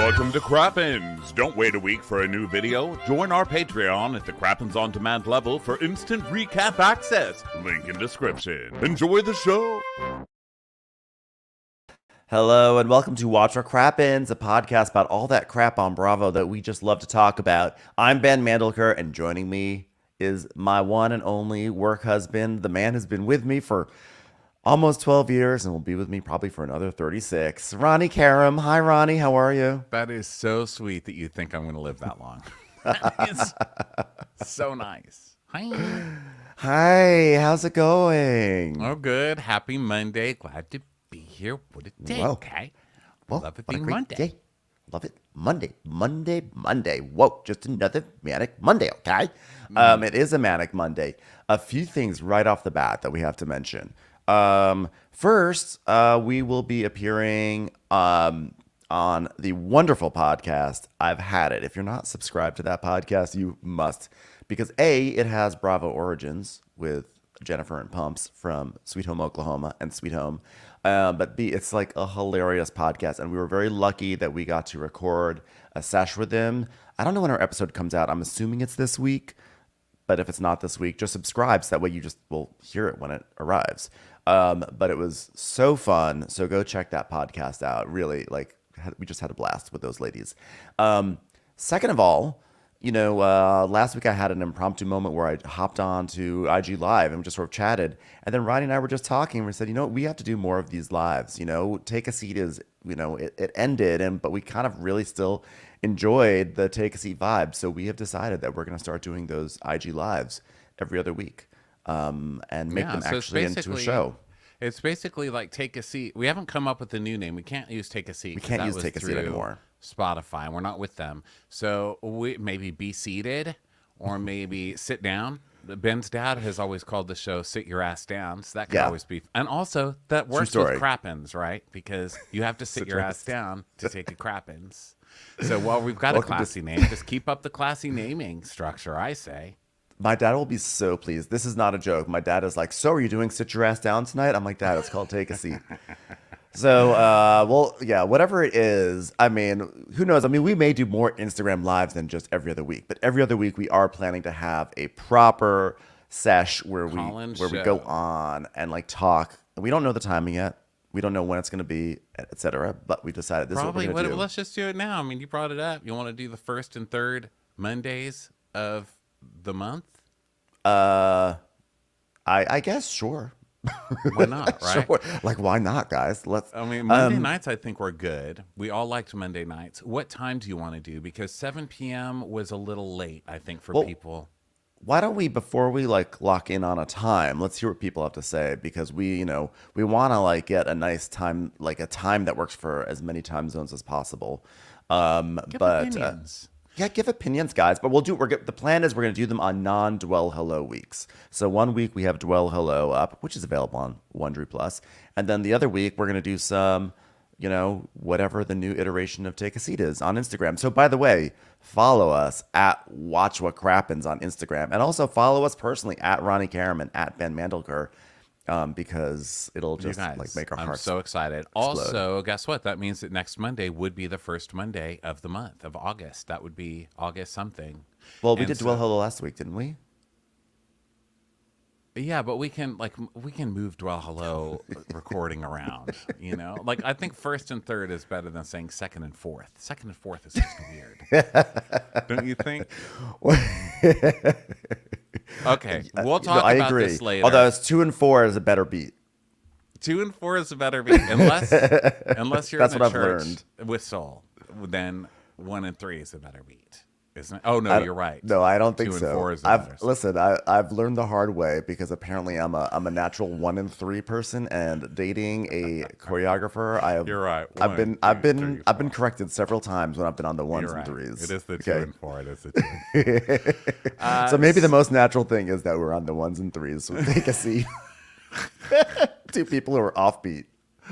Welcome to Crappens. Don't wait a week for a new video. Join our Patreon at the Crappens On Demand level for instant recap access. Link in description. Enjoy the show. Hello and welcome to Watch Our Crappens, a podcast about all that crap on Bravo that we just love to talk about. I'm Ben Mandelker, and joining me is my one and only work husband, the man who's been with me for almost 12 years and will be with me probably for another 36. RHONY Karam. Hi, RHONY. How are you? That is so sweet that you think I'm going to live that long. It's so nice. Hi. Hi. How's it going? Oh, good. Happy Monday. Glad to be here. What a day. Whoa. Okay. Whoa, Love it what a being great Monday. day. Love it. Monday. Whoa, just another manic Monday, okay? It is a manic Monday. A few things right off the bat that we have to mention. First, we will be appearing on the wonderful podcast, I've Had It. If you're not subscribed to that podcast, you must. Because A, it has Bravo Origins with Jennifer and Pumps from Sweet Home, Oklahoma and Sweet Home. But B, it's like a hilarious podcast. And we were very lucky that we got to record a sesh with them. I don't know when our episode comes out. I'm assuming it's this week. But if it's not this week, just subscribe so that way you just will hear it when it arrives. But it was so fun. So go check that podcast out. Really, we just had a blast with those ladies. Second of all, last week I had an impromptu moment where I hopped on to IG Live and we just sort of chatted. And then Ryan and I were just talking and we said, we have to do more of these lives. Take a Seat is, it ended, but we kind of really still enjoyed the Take a Seat vibe. So we have decided that we're going to start doing those IG Lives every other week and make them actually into a show. It's basically like Take a Seat. We haven't come up with a new name. We can't use Take a Seat. We can't use Take a Seat anymore. Spotify. We're not with them. So we maybe Be Seated or maybe Sit Down. Ben's dad has always called the show Sit Your Ass Down. So that could always be. And also that works with Crappens, right? Because you have to sit your ass down to take a Crappens. So while we've got a classy name, just keep up the classy naming structure, I say. My dad will be so pleased. This is not a joke. My dad is like, so are you doing Sit Your Ass Down tonight? I'm like, Dad, it's called Take a Seat. So, whatever it is, who knows? We may do more Instagram lives than just every other week. But every other week, we are planning to have a proper sesh where we go on and talk. We don't know the timing yet. We don't know when it's going to be, et cetera. But we decided this is what we're going to do. Let's just do it now. You brought it up. You want to do the first and third Mondays of the month? I guess, sure. Why not, right? Sure. Why not, guys? Monday nights, I think we're good. We all liked Monday nights. What time do you want to do? Because 7 p.m. was a little late, I think, for people. Why don't we, before we lock in on a time, let's hear what people have to say, because we want to get a nice time, a time that works for as many time zones as possible. Give opinions. Give opinions, guys. But the plan is we're going to do them on non-Dwell Hello weeks. So one week we have Dwell Hello up, which is available on Wondery Plus. And then the other week we're going to do some, whatever the new iteration of Take a Seat is on Instagram. So by the way, follow us at Watch What Crappens on Instagram. And also follow us personally at RHONY Karam and at Ben Mandelker. Because it'll just make our hearts. I'm so excited. Explode. Also, guess what? That means that next Monday would be the first Monday of the month of August. That would be August something. Well, we did Dwell Hello last week, didn't we? Yeah, but we can move Dwell Hello recording around. I think first and third is better than saying second and fourth. Second and fourth is just weird. Don't you think? Okay, we'll talk about this later. Although it's 2 and 4 is a better beat. 2 and 4 is a better beat, unless you're That's in what a I've church learned. with soul. Then 1 and 3 is a better beat, isn't it? Oh no, you're right. No, I don't think 2 so. and 4 is better. Listen, I've learned the hard way because apparently I'm a natural 1 and 3 person, and dating a choreographer, you're right. I've been corrected several times when I've been on the 1s and 3s. It is the 2 and 4. It is the 2. So maybe the most natural thing is that we're on the 1s and 3s. So take a seat. 2 people who are offbeat.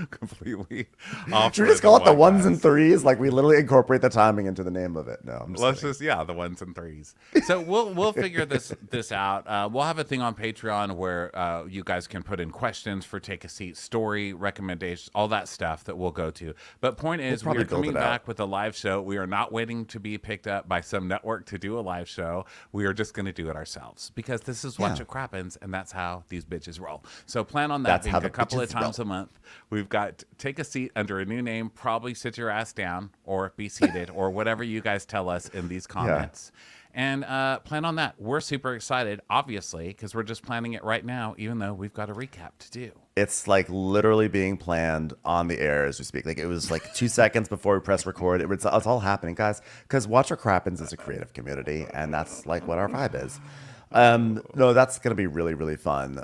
completely off. Should we just call it the ones and threes? Like, we literally incorporate the timing into the name of it. No, I'm just kidding. The ones and threes. So we'll figure this out. We'll have a thing on Patreon where you guys can put in questions for Take a Seat, story recommendations, all that stuff that we'll go to. But point is, we are coming back with a live show. We are not waiting to be picked up by some network to do a live show. We are just going to do it ourselves because this is what Crappens, and that's how these bitches roll. So plan on that being a couple of times a month. We've got Take a Seat under a new name, probably Sit Your Ass Down or Be Seated or whatever you guys tell us in these comments. And plan on that. We're super excited, obviously, because we're just planning it right now, even though we've got a recap to do. It's like literally being planned on the air as we speak. Like, it was like 2 seconds before we press record. It's all happening, guys, because Watch Our Crappens is a creative community, and that's like what our vibe is. No, that's going to be really, really fun.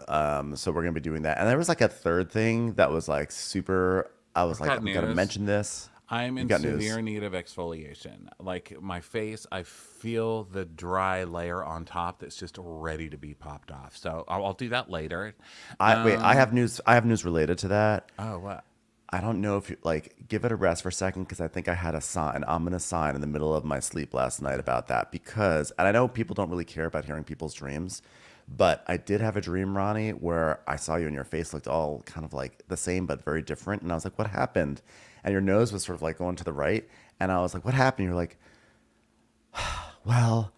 So we're going to be doing that. And there was like a third thing that was like super, I was like, I'm going to mention this. I'm in severe need of exfoliation. Like, my face, I feel the dry layer on top that's just ready to be popped off. So I'll do that later. Wait, I have news. I have news related to that. Oh, what? I don't know if you like give it a rest for a second, because I think I had an ominous sign in the middle of my sleep last night about that, because, and I know people don't really care about hearing people's dreams, but I did have a dream, RHONY, where I saw you and your face looked all kind of like the same but very different, and I was like, what happened? And your nose was sort of like going to the right, and I was like, what happened? You're like, well,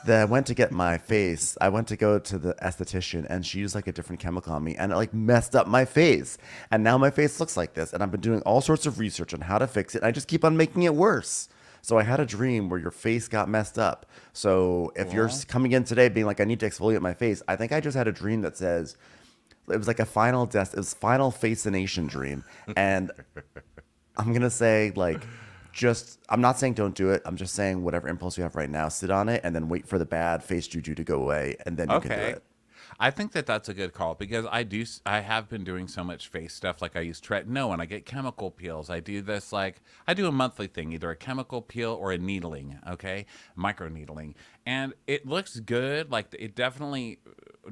I went to get my face. I went to go to the esthetician, and she used like a different chemical on me, and it like messed up my face. And now my face looks like this. And I've been doing all sorts of research on how to fix it. And I just keep on making it worse. So I had a dream where your face got messed up. So if you're coming in today being like, I need to exfoliate my face, I think I just had a dream that says, it was like a final final fascination dream. And I'm going to say, like, I'm not saying don't do it. I'm just saying whatever impulse you have right now, sit on it and then wait for the bad face juju to go away, and then you can do it. I think that's a good call, because I have been doing so much face stuff. Like, I use tretinoin, and I get chemical peels. I do this, like, I do a monthly thing, either a chemical peel or a needling, micro needling. And it looks good. Like, it definitely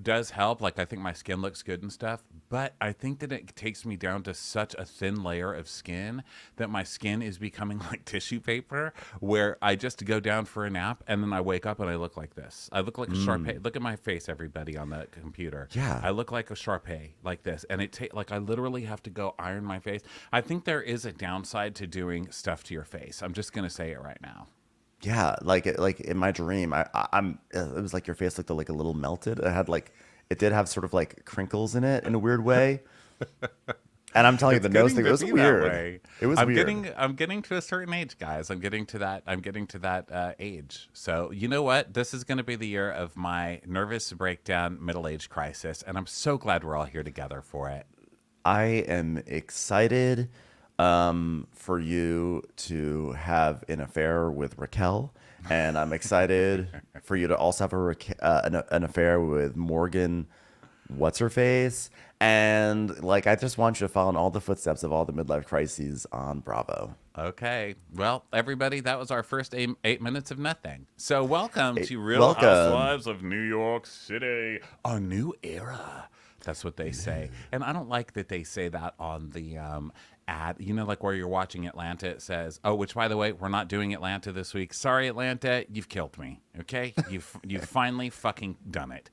does help. Like, I think my skin looks good and stuff, but I think that it takes me down to such a thin layer of skin that my skin is becoming like tissue paper, where I just go down for a nap and then I wake up and I look like this. I look like a Shar-Pei. Look at my face, everybody, on the computer. Yeah. I look like a Shar-Pei, like this. And like, I literally have to go iron my face. I think there is a downside to doing stuff to your face. I'm just going to say it right now. Yeah, like in my dream, it was like your face looked like a little melted. It did have sort of like crinkles in it in a weird way. And I'm telling you, the nose thing, it was weird. It was weird. I'm getting to a certain age, guys. I'm getting to that age. So you know what? This is going to be the year of my nervous breakdown, middle-age crisis, and I'm so glad we're all here together for it. I am excited for you to have an affair with Raquel, and I'm excited for you to also have an affair with Morgan, what's her face, and like, I just want you to follow in all the footsteps of all the midlife crises on Bravo. Okay, well, everybody, that was our first 8 minutes of nothing. So welcome to Real Housewives of New York City, a new era. That's what they say. And I don't like that they say that on the ad. You know, like where you're watching Atlanta, it says, oh, which, by the way, we're not doing Atlanta this week. Sorry, Atlanta, you've killed me, okay? You've finally fucking done it.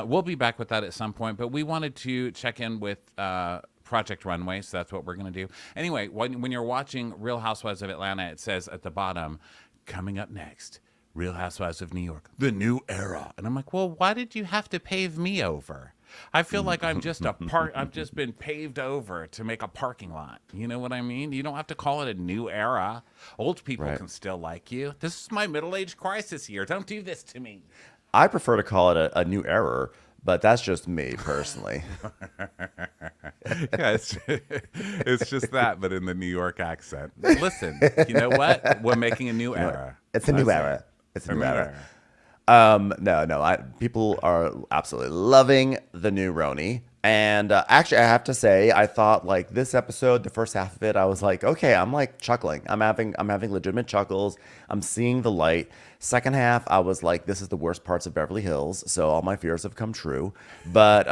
We'll be back with that at some point, but we wanted to check in with Project Runway, so that's what we're going to do. Anyway, when you're watching Real Housewives of Atlanta, it says at the bottom, coming up next, Real Housewives of New York, the new era. And I'm like, well, why did you have to pave me over? I feel like I'm just I've just been paved over to make a parking lot. You know what I mean? You don't have to call it a new era. Old people can still like you. This is my middle-age crisis year. Don't do this to me. I prefer to call it a new error, but that's just me personally. Yeah, it's just that, but in the New York accent. Listen, you know what? We're making a new era. It's a new era. It's a new era. No, people are absolutely loving the new RHONY. And actually, I have to say, I thought like this episode, the first half of it, I was like, okay, I'm like chuckling. I'm having legitimate chuckles. I'm seeing the light. Second half, I was like, this is the worst parts of Beverly Hills. So all my fears have come true. But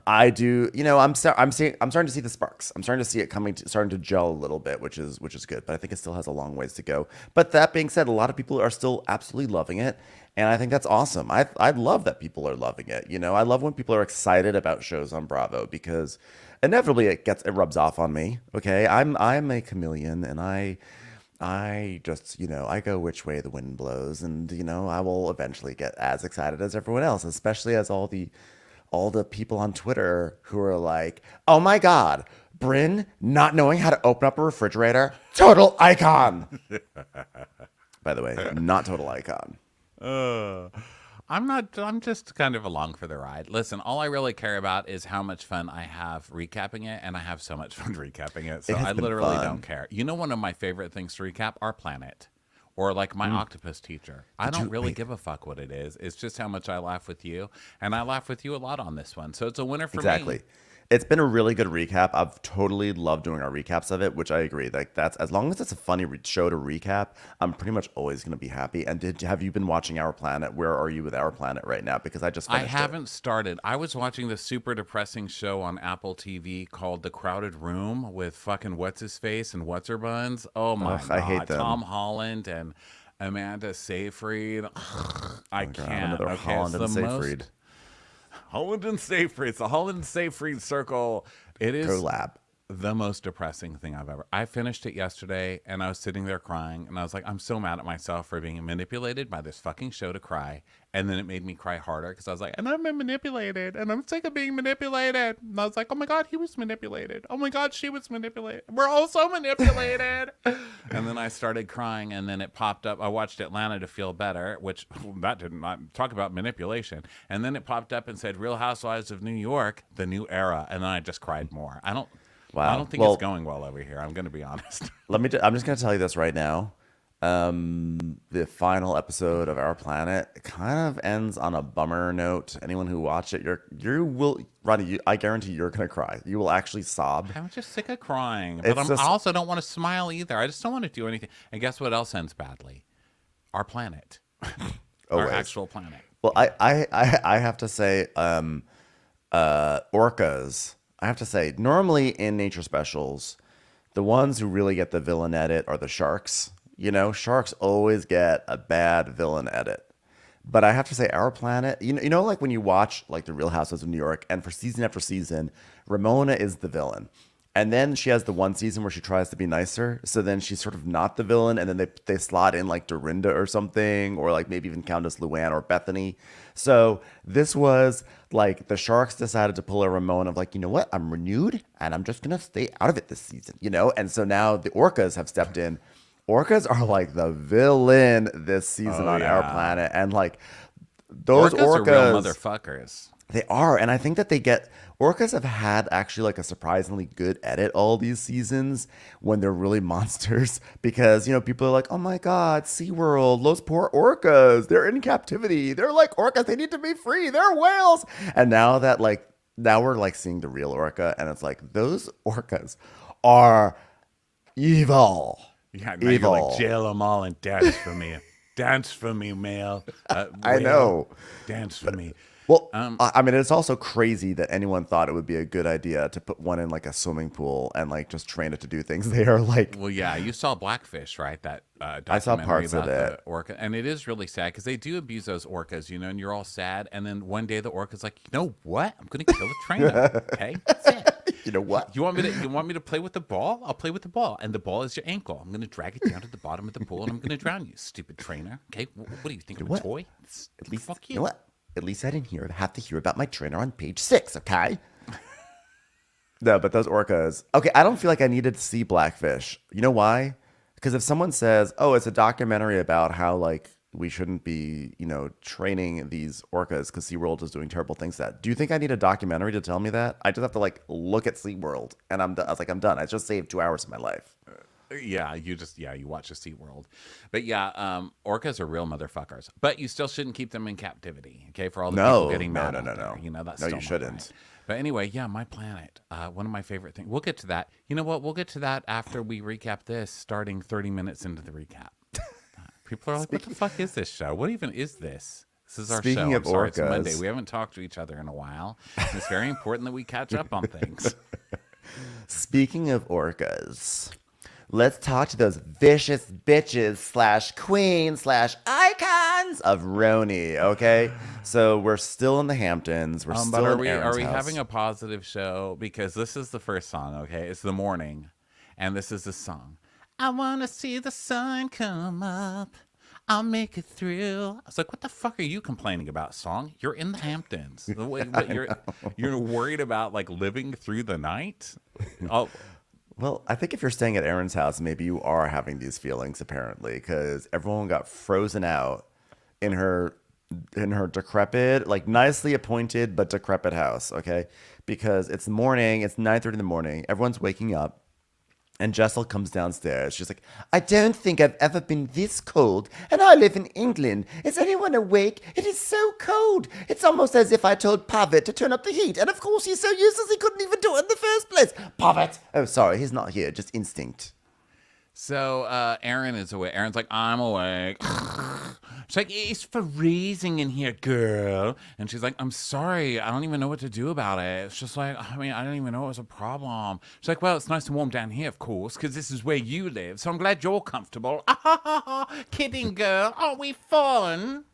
I do, I'm starting to see the sparks. I'm starting to see it starting to gel a little bit, which is good. But I think it still has a long ways to go. But that being said, a lot of people are still absolutely loving it. And I think that's awesome. I love that people are loving it. I love when people are excited about shows on Bravo because inevitably it rubs off on me. Okay, I'm a chameleon, and I just I go which way the wind blows, and I will eventually get as excited as everyone else, especially as all the people on Twitter who are like, oh my God, Brynn not knowing how to open up a refrigerator, total icon. By the way, not total icon. I'm just kind of along for the ride. Listen, all I really care about is how much fun I have recapping it, and I have so much fun recapping it. So I literally don't care. One of my favorite things to recap, Our Planet, or like My Octopus Teacher. I don't really give a fuck what it is. It's just how much I laugh with you, and I laugh with you a lot on this one. So it's a winner for me. Exactly. It's been a really good recap. I've totally loved doing our recaps of it, which I agree. Like that's as long as it's a funny show to recap, I'm pretty much always going to be happy. And have you been watching Our Planet? Where are you with Our Planet right now? Because I just finished haven't started. I was watching the super depressing show on Apple TV called The Crowded Room with fucking what's his face and what's her buns. Oh my God, I hate them. Tom Holland and Amanda Seyfried. I can't. Another Holland and Seyfried. Holland and Seyfried. It's the Holland and Seyfried circle. It is collab. The most depressing thing I've ever. I finished it yesterday, and I was sitting there crying, and I was like, I'm so mad at myself for being manipulated by this fucking show to cry. And then it made me cry harder because I was like, and I'm manipulated, and I'm sick of being manipulated. And I was like, oh my God, he was manipulated. Oh my God, she was manipulated. We're all so manipulated. And then I started crying, and then it popped up. I watched Atlanta to feel better, which that did not talk about manipulation. And then it popped up and said Real Housewives of New York, the new era. And then I just cried more. Wow. I don't think it's going well over here. I'm going to be honest. I'm just going to tell you this right now. The final episode of Our Planet kind of ends on a bummer note. Anyone who watched it, you will, Ronnie, I guarantee you're going to cry. You will actually sob. I'm just sick of crying. But I also don't want to smile either. I just don't want to do anything. And guess what else ends badly? Our planet. Our actual planet. Well, I have to say, orcas. I have to say, normally in nature specials, the ones who really get the villain edit are the sharks. Sharks always get a bad villain edit. But I have to say, Our Planet, like when you watch like The Real Housewives of New York, and for season after season, Ramona is the villain. And then she has the one season where she tries to be nicer. So then she's sort of not the villain. And then they slot in like Dorinda or something, or like maybe even Countess Luann or Bethany. So this was like the Sharks decided to pull a Ramona of like, you know what? I'm renewed and I'm just going to stay out of it this season, And so now the orcas have stepped in. Orcas are like the villain this season on Our Planet. And like those orcas are real motherfuckers. They are, and I think that orcas have had actually like a surprisingly good edit all these seasons when they're really monsters because, people are like, oh my God, SeaWorld, those poor orcas, they're in captivity. They're like orcas, they need to be free. They're whales. And now we're like seeing the real orca, and it's like, those orcas are evil. Yeah, now evil. You're like, jail them all and dance for me. Dance for me, male. I know. Dance for me. Well, I mean, it's also crazy that anyone thought it would be a good idea to put one in like a swimming pool and like just train it to do things. They are like, well, yeah, you saw Blackfish, right? That I saw parts of it. Orca, and it is really sad because they do abuse those orcas, and you're all sad, and then one day the orca's like, you know what? I'm gonna kill the trainer. Okay, that's it. You know what? You want me to play with the ball? I'll play with the ball, and the ball is your ankle. I'm gonna drag it down to the bottom of the pool, and I'm gonna drown you, stupid trainer. Okay, what do you think? I'm a toy? At least, fuck you. You know what? At least I didn't have to hear about my trainer on page 6, okay? No, but those orcas. Okay, I don't feel like I needed to see Blackfish. You know why? Because if someone says, oh, it's a documentary about how, like, we shouldn't be, training these orcas because SeaWorld is doing terrible things do you think I need a documentary to tell me that? I just have to, like, look at SeaWorld, and I was like, I'm done. I just saved 2 hours of my life. Yeah, you watch a SeaWorld. But yeah, orcas are real motherfuckers. But you still shouldn't keep them in captivity, okay? For all the people getting mad. No. That's no, still you shouldn't. Right. But anyway, yeah, My Planet. One of my favorite things. We'll get to that. You know what? We'll get to that after we recap this, starting 30 minutes into the recap. People are like, what the fuck is this show? What even is this? This is our Speaking show. of I'm sorry, orcas. it's Monday. We haven't talked to each other in a while. And it's very important that we catch up on things. Speaking of orcas, let's talk to those vicious bitches / queens / icons of RHONY, okay? So we're still in the Hamptons. We're still But in Aaron's are we house. having a positive show? Because this is the first song, okay? It's The Morning. And this is the song. I want to see the sun come up. I'll make it through. I was like, what the fuck are you complaining about, song? You're in the Hamptons. You're worried about like living through the night? Oh, Well, I think if you're staying at Aaron's house, maybe you are having these feelings apparently, because everyone got frozen out in her decrepit, like nicely appointed but decrepit house, okay? Because it's morning, it's 9:30 in the morning, everyone's waking up. And Jessel comes downstairs. She's like, I don't think I've ever been this cold. And I live in England. Is anyone awake? It is so cold. It's almost as if I told Pavitt to turn up the heat. And of course, he's so useless he couldn't even do it in the first place. Pavitt! Oh, sorry, he's not here. Just instinct. so Aaron is awake. Aaron's like, I'm awake. She's like, it's freezing in here, girl. And she's like, I'm sorry. I don't even know what to do about it. It's just like, I mean, I don't even know it was a problem. She's like, well, it's nice and warm down here, of course, because this is where you live. So I'm glad you're comfortable. Kidding, girl. Aren't we fun?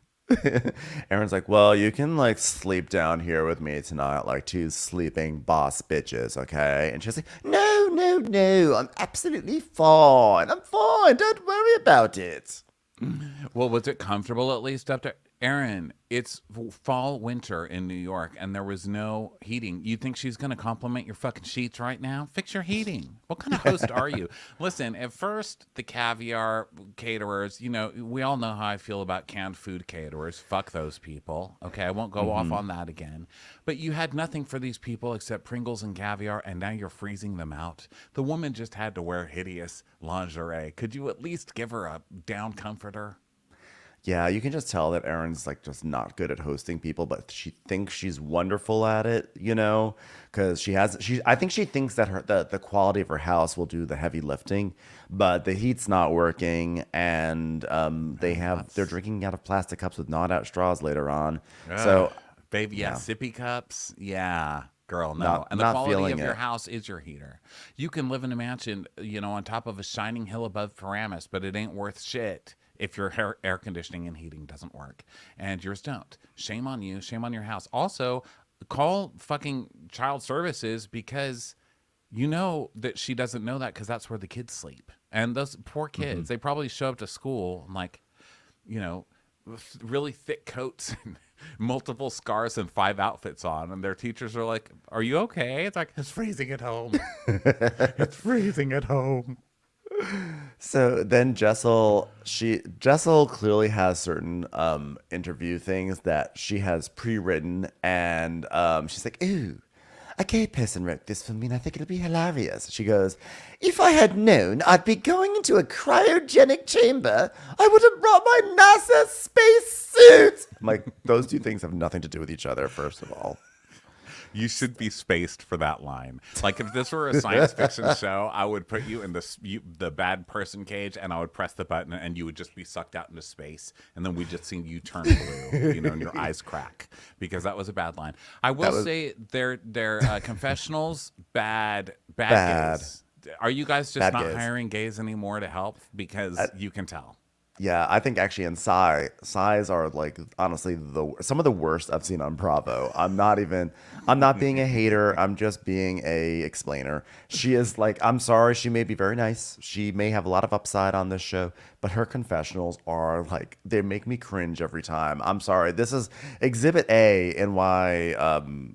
Aaron's like, well, you can like sleep down here with me tonight, like two sleeping boss bitches, okay? And she's like, no, no, no. I'm absolutely fine. I'm fine. Don't worry about it. Well, was it comfortable at least up there? Aaron, it's fall, winter in New York, and there was no heating. You think she's going to compliment your fucking sheets right now? Fix your heating. What kind of host are you? Listen, at first, the caviar caterers, you know, we all know how I feel about canned food caterers. Fuck those people. Okay, I won't go off on that again. But you had nothing for these people except Pringles and caviar, and now you're freezing them out. The woman just had to wear hideous lingerie. Could you at least give her a down comforter? Yeah, you can just tell that Erin's like just not good at hosting people, but she thinks she's wonderful at it, you know, because I think she thinks that the quality of her house will do the heavy lifting, but the heat's not working, and they're drinking out of plastic cups with gnawed out straws later on. So, baby, yeah, sippy cups, yeah. Girl, no. Not- And the not quality feeling of your it. house is your heater. You can live in a mansion, you know, on top of a shining hill above Paramus, but it ain't worth shit if your air conditioning and heating doesn't work. And yours don't. Shame on you. Shame on your house. Also, call fucking child services, because you know that she doesn't know that, because that's where the kids sleep. And those poor kids, they probably show up to school and like, you know, with really thick coats and multiple scarves and 5 outfits on, and their teachers are like, are you okay? It's like, it's freezing at home. It's freezing at home. So then Jessel clearly has certain interview things that she has pre-written, and she's like, ooh, a gay person wrote this for me and I think it'll be hilarious. She goes, if I had known I'd be going into a cryogenic chamber, I would have brought my NASA space suit. I'm like, those two things have nothing to do with each other, first of all. You should be spaced for that line. Like, if this were a science fiction show, I would put you in the bad person cage, and I would press the button, and you would just be sucked out into space, and then we'd just see you turn blue, you know, and your eyes crack, because that was a bad line. I will say their confessionals, bad gays. Are you guys just not hiring gays anymore to help? Because you can tell. Yeah, I think actually in Psys are like honestly some of the worst I've seen on Bravo. I'm not being a hater. I'm just being a explainer. She is like, I'm sorry, she may be very nice. She may have a lot of upside on this show, but her confessionals are like, they make me cringe every time. I'm sorry. This is exhibit A in why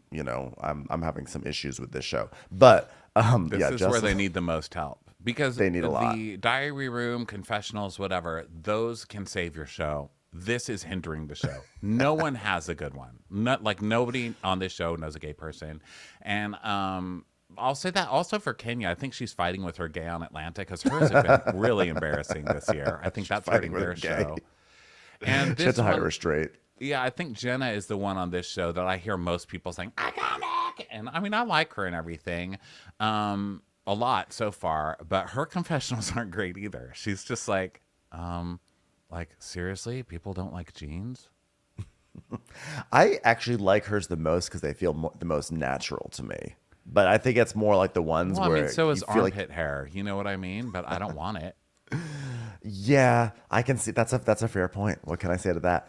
you know, I'm having some issues with this show. But this is where they need the most help. Because they need a lot. The diary room, confessionals, whatever, those can save your show. This is hindering the show. No one has a good one. Not like nobody on this show knows a gay person. And I'll say that also for Kenya. I think she's fighting with her gay on Atlanta, because hers have been really embarrassing this year. I think that's hurting their show. And this she had to hire her straight. Yeah, I think Jenna is the one on this show that I hear most people saying, iconic. And I mean, I like her and everything a lot so far, but her confessionals aren't great either. She's just like, seriously, people don't like jeans? I actually like hers the most because they feel the most natural to me. But I think it's more like the ones Well, where I mean, so is you feel armpit hair. You know what I mean? But I don't want it. Yeah, I can see that's a fair point. What can I say to that?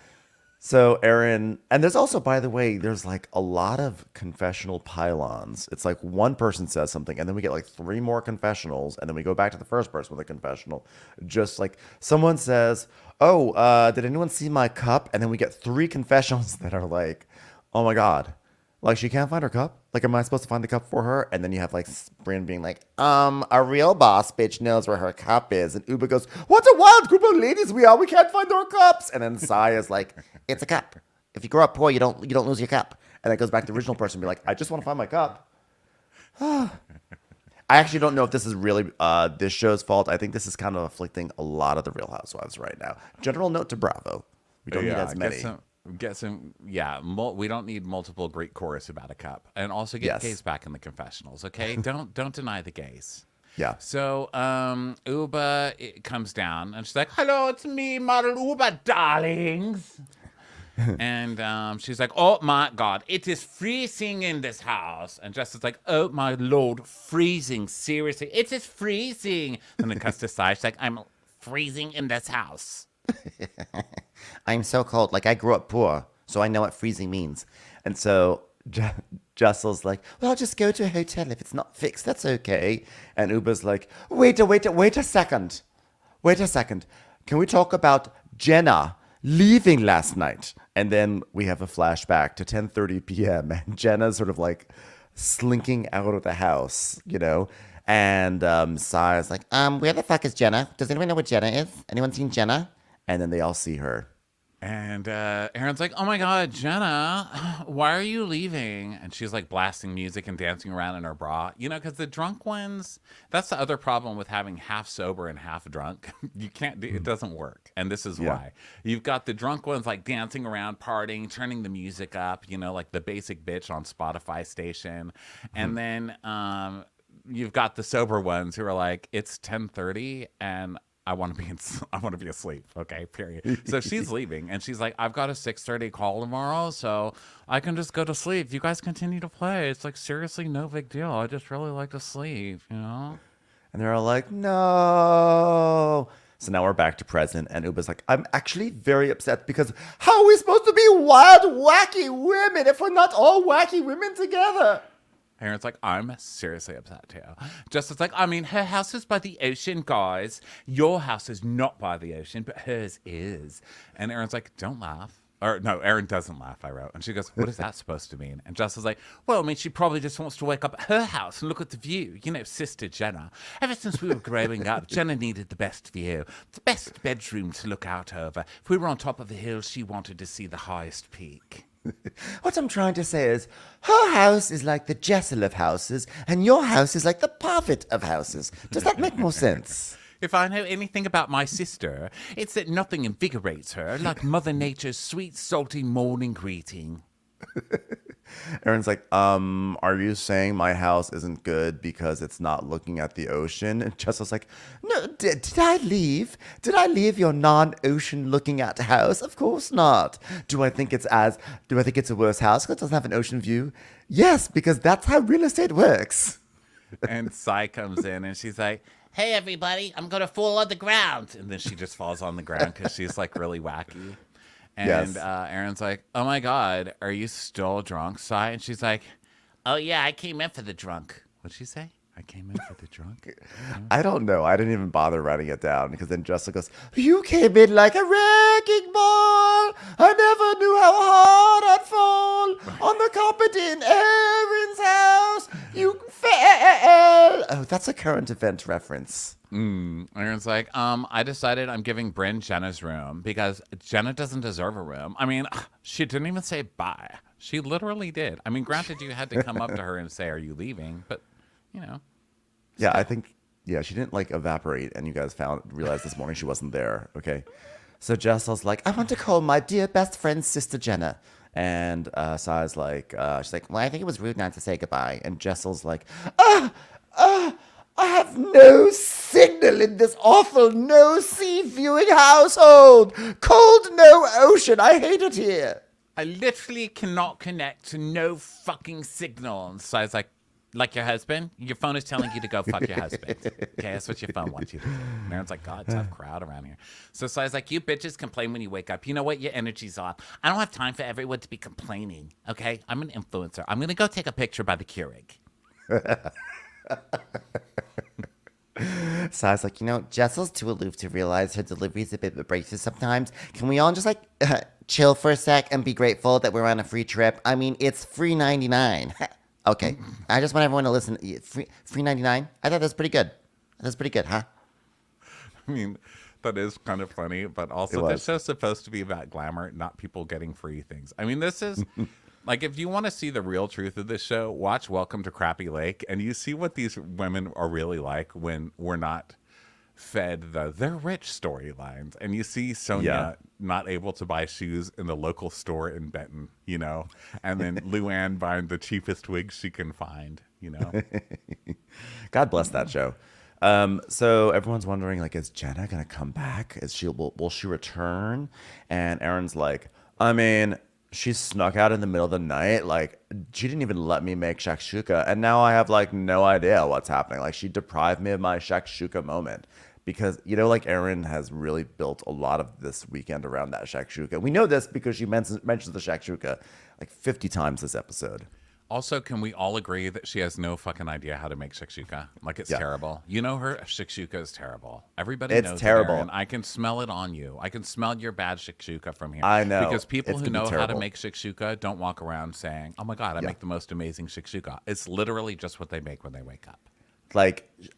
So Aaron, and there's also, by the way, there's like a lot of confessional pylons. It's like one person says something, and then we get like 3 more confessionals, and then we go back to the first person with a confessional. Just like someone says, "Oh, did anyone see my cup?" And then we get 3 confessionals that are like, "Oh my God, like she can't find her cup. Like, am I supposed to find the cup for her?" And then you have like Brynn being like, "A real boss bitch knows where her cup is." And Uba goes, "What a wild group of ladies we are. We can't find our cups." And then Sai is like, "It's a cup. If you grow up poor, you don't lose your cup." And that goes back to the original person and be like, "I just want to find my cup." I actually don't know if this is really this show's fault. I think this is kind of afflicting a lot of the Real Housewives right now. General note to Bravo: we don't need as many. We don't need multiple great chorus about a cup, and also get gays back in the confessionals. Okay, don't deny the gays. Yeah. So Uba comes down and she's like, "Hello, it's me, Model Uba, darlings." And she's like, "Oh my God, it is freezing in this house." And Jessel's like, "Oh my Lord, freezing, seriously, it is freezing." And then cuts to Sai, she's like, "I'm freezing in this house." I'm so cold. Like, I grew up poor, so I know what freezing means. And so Jessel's like, "Well, I'll just go to a hotel if it's not fixed. That's okay." And Uba's like, wait a second. Wait a second. Can we talk about Jenna leaving last night?" And then we have a flashback to 10:30 p.m. and Jenna's sort of like slinking out of the house, you know? And Sai's like, "Where the fuck is Jenna? Does anyone know what Jenna is? Anyone seen Jenna?" And then they all see her. And Aaron's like, "Oh my God, Jenna, why are you leaving?" And she's like blasting music and dancing around in her bra. You know, because the drunk ones, that's the other problem with having half sober and half drunk. You can't, it doesn't work. And this is why. You've got the drunk ones like dancing around, partying, turning the music up, you know, like the basic bitch on Spotify station. And then you've got the sober ones who are like, "It's 10:30 and I want to be asleep." Okay, period. So she's leaving, and she's like, "I've got a 6:30 call tomorrow, so I can just go to sleep. You guys continue to play. It's like, seriously, no big deal. I just really like to sleep, you know." And they're all like, "No." So now we're back to present, and Uba's like, "I'm actually very upset because how are we supposed to be wild, wacky women if we're not all wacky women together?" Aaron's like, "I'm seriously upset too." Justin's like, "I mean, her house is by the ocean, guys. Your house is not by the ocean, but hers is." And Aaron's like, "Don't laugh." Or no, Aaron doesn't laugh, I wrote. And she goes, "What is that supposed to mean?" And Justin's like, "Well, I mean, she probably just wants to wake up at her house and look at the view. You know, Sister Jenna. Ever since we were growing up, Jenna needed the best view, the best bedroom to look out over. If we were on top of a hill, she wanted to see the highest peak." What I'm trying to say is, her house is like the Jessel of houses, and your house is like the Parfit of houses. Does that make more sense? If I know anything about my sister, it's that nothing invigorates her like Mother Nature's sweet, salty morning greeting. Aaron's like, "Are you saying my house isn't good because it's not looking at the ocean?" And Jessel's like, "No, did I leave? Did I leave your non-ocean looking at house? Of course not. Do I think it's a worse house because it doesn't have an ocean view? Yes, because that's how real estate works." And Sai comes in and she's like, "Hey, everybody, I'm going to fall on the ground." And then she just falls on the ground because she's like really wacky. And Aaron's like, "Oh my God, are you still drunk, Sai?" And she's like, "Oh yeah, I came in for the drunk." What'd she say? "I came in for the drunk"? I don't know. I didn't even bother writing it down because then Jessel goes, "You came in like a wrecking ball. I never knew how hard I'd fall on the carpet in Aaron's house. You fell." Oh, that's a current event reference. Aaron's like, I decided I'm giving Brynn Jenna's room because Jenna doesn't deserve a room. I mean, she didn't even say bye. She literally did. I mean, granted, you had to come up to her and say, "Are you leaving?" But, you know. Yeah, I think, she didn't like evaporate, and you guys realized this morning she wasn't there. Okay. So Jessel's like, "I want to call my dear best friend, Sister Jenna." And Sai's like, she's like, well, I think it was rude not to say goodbye. And Jessel's like, ah, I have no signal in this awful no sea viewing household. Cold, no ocean. I hate it here. I literally cannot connect to no fucking signal. And so I was like your husband? Your phone is telling you to go fuck your husband. Okay, that's what your phone wants you to do. And Aaron's like, God, tough crowd around here. So I was like, you bitches complain when you wake up. You know what? Your energy's off. I don't have time for everyone to be complaining, okay? I'm an influencer. I'm going to go take a picture by the Keurig. So I was like, Jessel's too aloof to realize her delivery's a bit abrasive sometimes. Can we all just chill for a sec and be grateful that we're on a free trip? I mean, it's free 99. Okay, I just want everyone to listen. Free 99? I thought that was pretty good. That's pretty good, huh? I mean, that is kind of funny, but also this show's supposed to be about glamour, not people getting free things. I mean, this is... Like, if you want to see the real truth of this show, watch Welcome to Crappy Lake, and you see what these women are really like when we're not fed they're rich storylines. And you see Sonia not able to buy shoes in the local store in Benton, and then Luann buying the cheapest wigs she can find, God bless that show. So everyone's wondering, is Jenna going to come back? Will she return? And Aaron's like, I mean... She snuck out in the middle of the night. She didn't even let me make shakshuka. And now I have, no idea what's happening. She deprived me of my shakshuka moment. Because, Erin has really built a lot of this weekend around that shakshuka. We know this because she mentions the shakshuka 50 times this episode. Also, can we all agree that she has no fucking idea how to make shakshuka? It's terrible. Her shakshuka is terrible. Everybody knows terrible. And I can smell it on you. I can smell your bad shakshuka from here. I know. Because people who know how to make shakshuka don't walk around saying, oh my God, I make the most amazing shakshuka. It's literally just what they make when they wake up.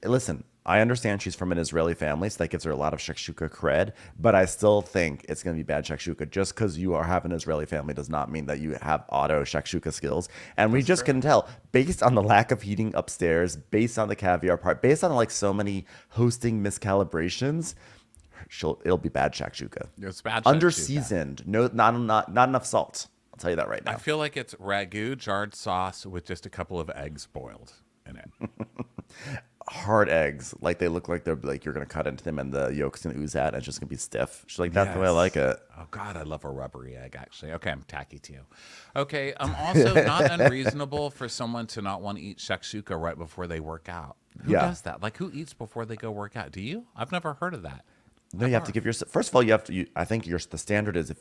Listen, I understand she's from an Israeli family, so that gives her a lot of shakshuka cred, but I still think it's going to be bad shakshuka. Just because you have an Israeli family does not mean that you have auto shakshuka skills. And we just can tell, based on the lack of heating upstairs, based on the caviar part, based on so many hosting miscalibrations, it'll be bad shakshuka. It's bad shakshuka. Under-seasoned, not enough salt. I'll tell you that right now. I feel like it's ragu, jarred sauce with just a couple of eggs boiled in it. Hard eggs, they look like they're you're gonna cut into them and the yolk's gonna ooze out and it's just gonna be stiff. She's like, that's the way I like it. Oh God, I love a rubbery egg. Actually, okay, I'm tacky to you. Okay, also not unreasonable for someone to not want to eat shakshuka right before they work out. Who does that? Who eats before they go work out? Do you? I've never heard of that. No, you have to give yourself. First of all, you have to. I think the standard is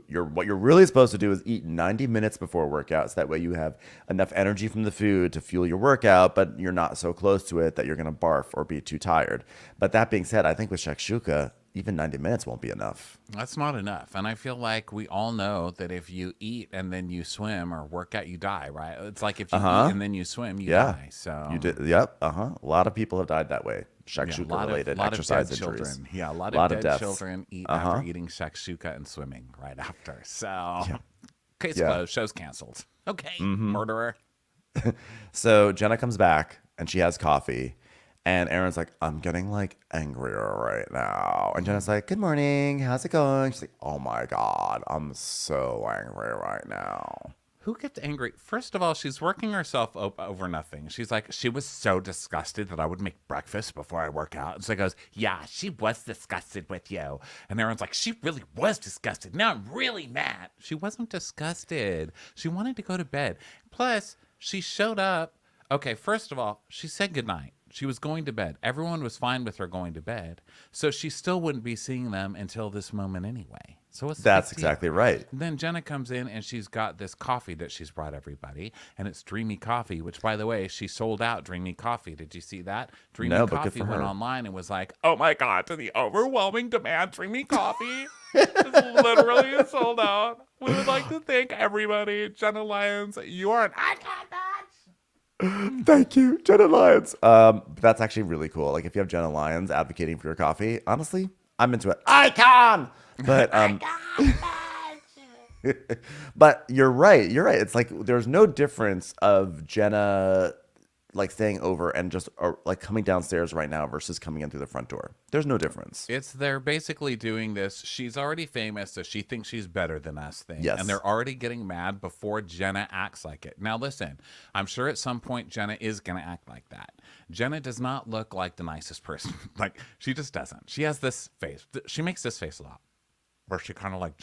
what you're really supposed to do is eat 90 minutes before workout, so that way you have enough energy from the food to fuel your workout, but you're not so close to it that you're gonna barf or be too tired. But that being said, I think with shakshuka, even 90 minutes won't be enough. That's not enough, and I feel like we all know that if you eat and then you swim or work out, you die. Right? It's like if you eat and then you swim, you die. So you did. Yep. A lot of people have died that way. Shakshuka-related exercise injuries. Children. Yeah, a lot of dead deaths. Children eat after eating shakshuka and swimming right after. So, case closed. Show's canceled. Okay, murderer. So Jenna comes back and she has coffee, and Aaron's like, I'm getting angrier right now. And Jenna's like, good morning. How's it going? She's like, oh my God, I'm so angry right now. Who gets angry? First of all, she's working herself over nothing. She's like, she was so disgusted that I would make breakfast before I work out. And so I goes, yeah, she was disgusted with you. And Aaron's like, she really was disgusted. Now I'm really mad. She wasn't disgusted. She wanted to go to bed. Plus, she showed up. Okay, first of all, she said goodnight. She was going to bed. Everyone was fine with her going to bed. So she still wouldn't be seeing them until this moment anyway. So what's That's exactly right. Then Jenna comes in and she's got this coffee that she's brought everybody. And it's Dreamy Coffee, which, by the way, she sold out Dreamy Coffee. Did you see that? Dreamy Coffee went online and was like, oh my God, to the overwhelming demand, Dreamy Coffee is literally sold out. We would like to thank everybody. Jenna Lyons, you are an icon, bitch. Thank you, Jenna Lyons. That's actually really cool. If you have Jenna Lyons advocating for your coffee, honestly, I'm into it. Icon! But but you're right. It's there's no difference of Jenna like staying over and just like coming downstairs right now versus coming in through the front door. There's no difference. They're basically doing this. She's already famous, so she thinks she's better than us thing. Yes. And they're already getting mad before Jenna acts like it. Now listen, I'm sure at some point Jenna is gonna act like that. Jenna does not look like the nicest person. Like, she just doesn't. She has this face. She makes this face a lot. Where she kind of like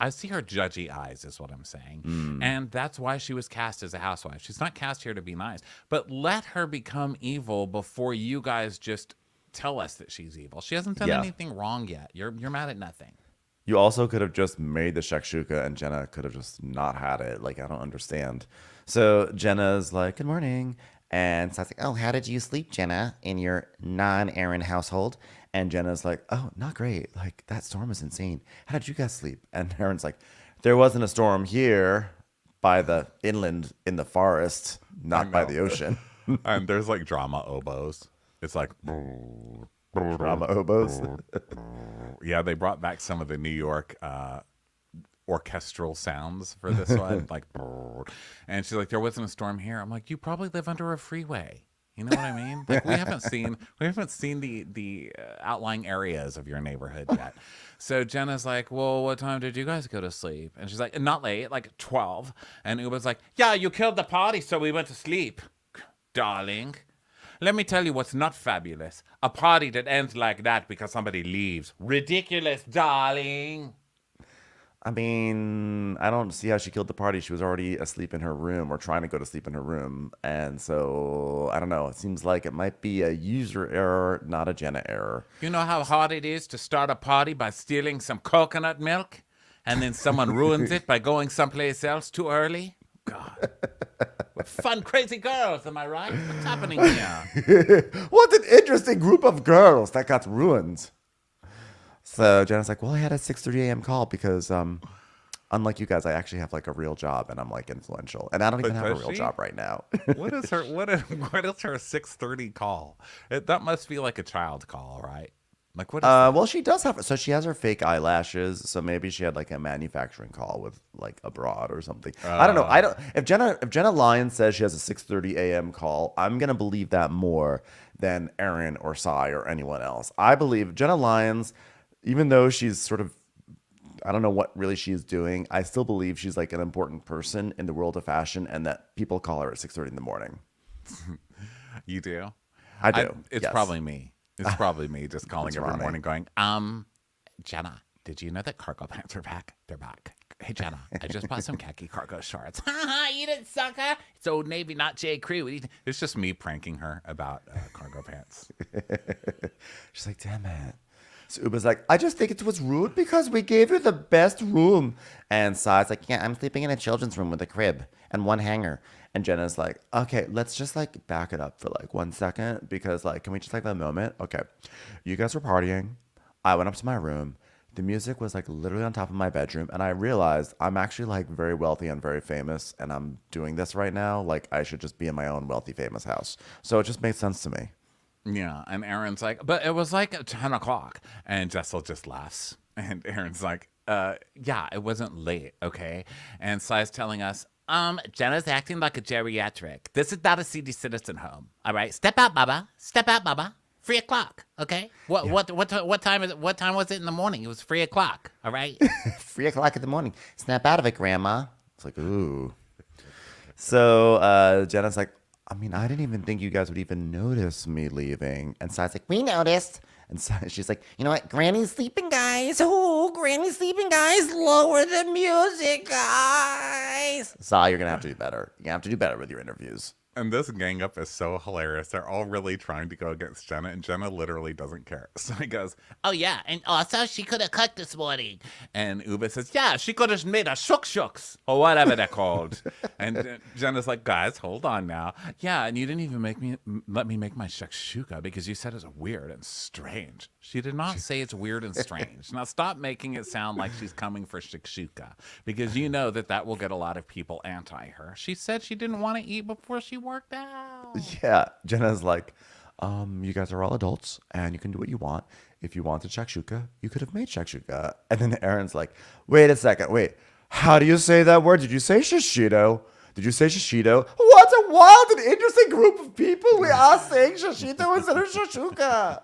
I see her judgy eyes is what I'm saying. And that's why she was cast as a housewife. She's not cast here to be nice, but let her become evil before you guys just tell us that she's evil. She hasn't done anything wrong yet. You're mad at nothing. You also could have just made the shakshuka and Jenna could have just not had it. Like, I don't understand. So Jenna's like, good morning. And so I was like, oh, how did you sleep, Jenna, in your non-Aaron household? And Jenna's like, oh, not great. Like, that storm is insane. How did you guys sleep? And Aaron's like, there wasn't a storm here by the inland in the forest, not by the ocean. And there's like drama oboes. It's like Drama oboes. Yeah, they brought back some of the New York orchestral sounds for this one. Like, and she's like, there wasn't a storm here. I'm like, you probably live under a freeway. You know what I mean? Like, we haven't seen the outlying areas of your neighborhood yet. So Jenna's like, well, what time did you guys go to sleep? And she's like, not late, like 12. And Uba's like, yeah, you killed the party, so we went to sleep. Darling, let me tell you what's not fabulous. A party that ends like that because somebody leaves. Ridiculous, darling. I mean, I don't see how she killed the party. She was already asleep in her room or trying to go to sleep in her room. And so, I don't know. It seems like it might be a user error, not a Jenna error. You know how hard it is to start a party by stealing some coconut milk? And then someone ruins it by going someplace else too early? God. What fun, crazy girls, am I right? What's happening here? What an interesting group of girls that got ruined. So Jenna's like, well, I had a 6:30 a.m. call because unlike you guys, I actually have like a real job and I'm like influential. And I don't even have a real job right now. What is her 6:30 call? That must be like a child call, right? Like, what is well, she does have, so she has her fake eyelashes. So maybe she had like a manufacturing call with like abroad or something. I don't know. If Jenna Lyons says she has a 6:30 a.m. call, I'm going to believe that more than Aaron or Sai or anyone else. I believe Jenna Lyons, even though she's sort of, I don't know what really she's doing, I still believe she's like an important person in the world of fashion and that people call her at 6:30 in the morning. You do? I do. It's yes. probably me. It's probably me just calling every morning going, Jenna, did you know that cargo pants are back? They're back. Hey, Jenna, I just bought some khaki cargo shorts. Ha ha, you didn't sucker. It's Old Navy, not J. Crew. It's just me pranking her about cargo pants. She's like, damn it. So Uba's like, I just think it was rude because we gave you the best room. And Sai's like, yeah, I'm sleeping in a children's room with a crib and one hanger. And Jenna's like, okay, let's just like back it up for like 1 second because like, can we just like that moment? Okay. You guys were partying. I went up to my room. The music was like literally on top of my bedroom. And I realized I'm actually like very wealthy and very famous. And I'm doing this right now. Like I should just be in my own wealthy, famous house. So it just made sense to me. Yeah. And Aaron's like, but it was like 10 o'clock. And Jessel just laughs. And Aaron's like, yeah, it wasn't late. Okay. And Sai's telling us, Jenna's acting like a geriatric. This is not a senior citizen home. All right, step out, Baba. Step out, Baba. 3 o'clock. Okay. What time is it? What time was it in the morning? It was 3 o'clock. All right. 3 o'clock in the morning. Snap out of it, Grandma. It's like, ooh. So Jenna's like, I mean, I didn't even think you guys would even notice me leaving. And Sai's like, we noticed. And so she's like, you know what? Granny's sleeping, guys. Oh, Granny's sleeping, guys. Lower the music, guys. Sai, you're going to have to do better. You're going to have to do better with your interviews. And this gang up is so hilarious. They're all really trying to go against Jenna, and Jenna literally doesn't care. So he goes, oh, yeah, and also she could have cooked this morning. And Uba says, yeah, she could have made a shakshukas, or whatever they're called. And Jenna's like, guys, hold on now. Yeah, and you didn't even let me make my shakshuka because you said it's weird and strange. She did not say it's weird and strange. Now stop making it sound like she's coming for shakshuka because you know that will get a lot of people anti her. She said she didn't want to eat before she worked out. Yeah, Jenna's like, you guys are all adults and you can do what you want. If you wanted shakshuka, you could have made shakshuka. And then Aaron's like, wait a second, wait, how do you say that word? Did you say shishito? Did you say shishito? What a wild and interesting group of people. We are saying shishito instead of shakshuka.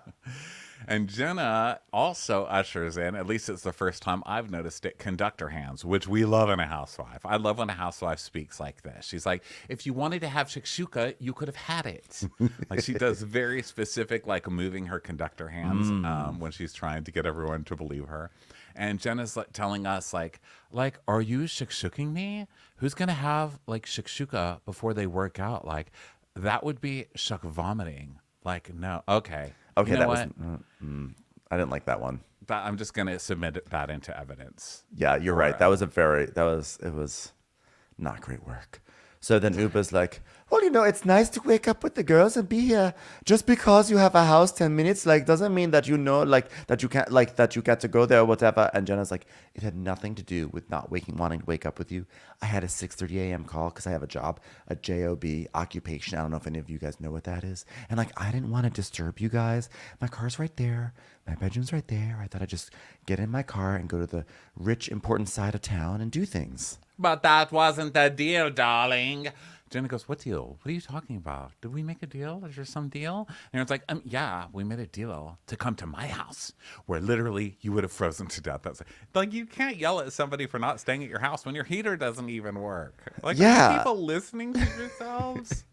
And Jenna also ushers in, at least it's the first time I've noticed it, conductor hands, which we love in a housewife. I love when a housewife speaks like this. She's like, if you wanted to have shakshuka, you could have had it. Like she does very specific, like moving her conductor hands when she's trying to get everyone to believe her. And Jenna's like, telling us, like, are you shakshuking me? Who's going to have like shakshuka before they work out? Like, that would be shak vomiting. Like, no. Okay. Okay, you know that was. I didn't like that one. I'm just going to submit that into evidence. Yeah, you're right. It was not great work. So then Uba's like, well, it's nice to wake up with the girls and be here. Just because you have a house 10 minutes, like, doesn't mean that that you can't, like, that you get to go there or whatever. And Jenna's like, it had nothing to do with not wanting to wake up with you. I had a 6:30 a.m. call because I have a job, a job, occupation. I don't know if any of you guys know what that is. And like, I didn't want to disturb you guys. My car's right there. My bedroom's right there. I thought I'd just get in my car and go to the rich, important side of town and do things. But that wasn't the deal, darling. Jenna goes, what deal? What are you talking about? Did we make a deal? Is there some deal? And it's like, yeah, we made a deal to come to my house where literally you would have frozen to death. That's like, you can't yell at somebody for not staying at your house when your heater doesn't even work. Like, are people listening to yourselves?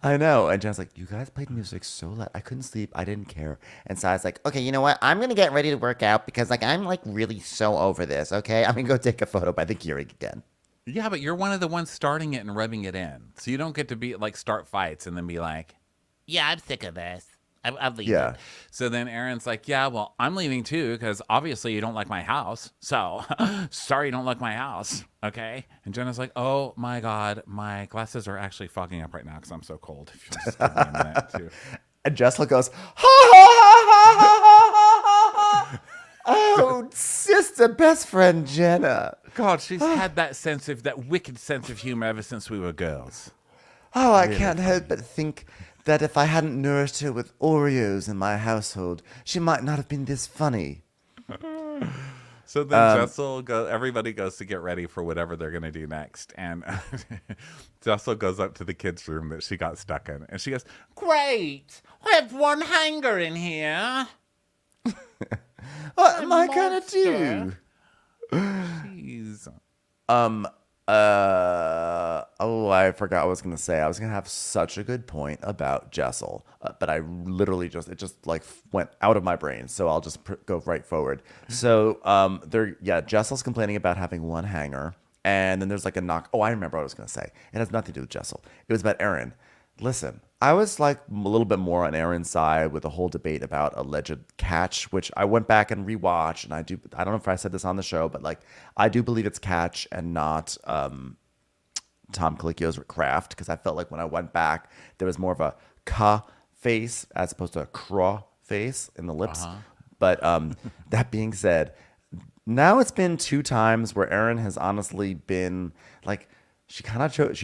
I know. And Jen's like, you guys played music so loud. I couldn't sleep. I didn't care. And so I was like, okay, you know what? I'm going to get ready to work out because like, I'm like really so over this. Okay. I'm going to go take a photo by the Keurig again. Yeah, but you're one of the ones starting it and rubbing it in. So you don't get to be like start fights and then be like, yeah, I'm sick of this. I'm leaving. Yeah. So then Aaron's like, yeah, well, I'm leaving too because obviously you don't like my house. So sorry you don't like my house. Okay. And Jenna's like, oh my God, my glasses are actually fogging up right now because I'm so cold. If you'll just give me a minute too. And Jessel goes, ha ha ha ha ha ha ha. Oh, sister, best friend Jenna. God, she's had that wicked sense of humor ever since we were girls. Oh, I can't help but think that if I hadn't nourished her with Oreos in my household, she might not have been this funny. So then everybody goes to get ready for whatever they're going to do next. And Jessel goes up to the kids' room that she got stuck in. And she goes, great, I have one hanger in here. What am I gonna do? Jeez. I forgot what I was gonna say. I was gonna have such a good point about Jessel, but I literally it just like went out of my brain. So I'll just go right forward. So Jessel's complaining about having one hanger, and then there's like a knock. Oh, I remember what I was gonna say. It has nothing to do with Jessel. It was about Aaron. Listen, I was like a little bit more on Aaron's side with the whole debate about alleged catch, which I went back and rewatched. And I don't know if I said this on the show, but like, I do believe it's catch and not Tom Colicchio's craft. Because I felt like when I went back, there was more of a ka face as opposed to a craw face in the lips. But that being said, now it's been 2 times where Aaron has honestly been like, she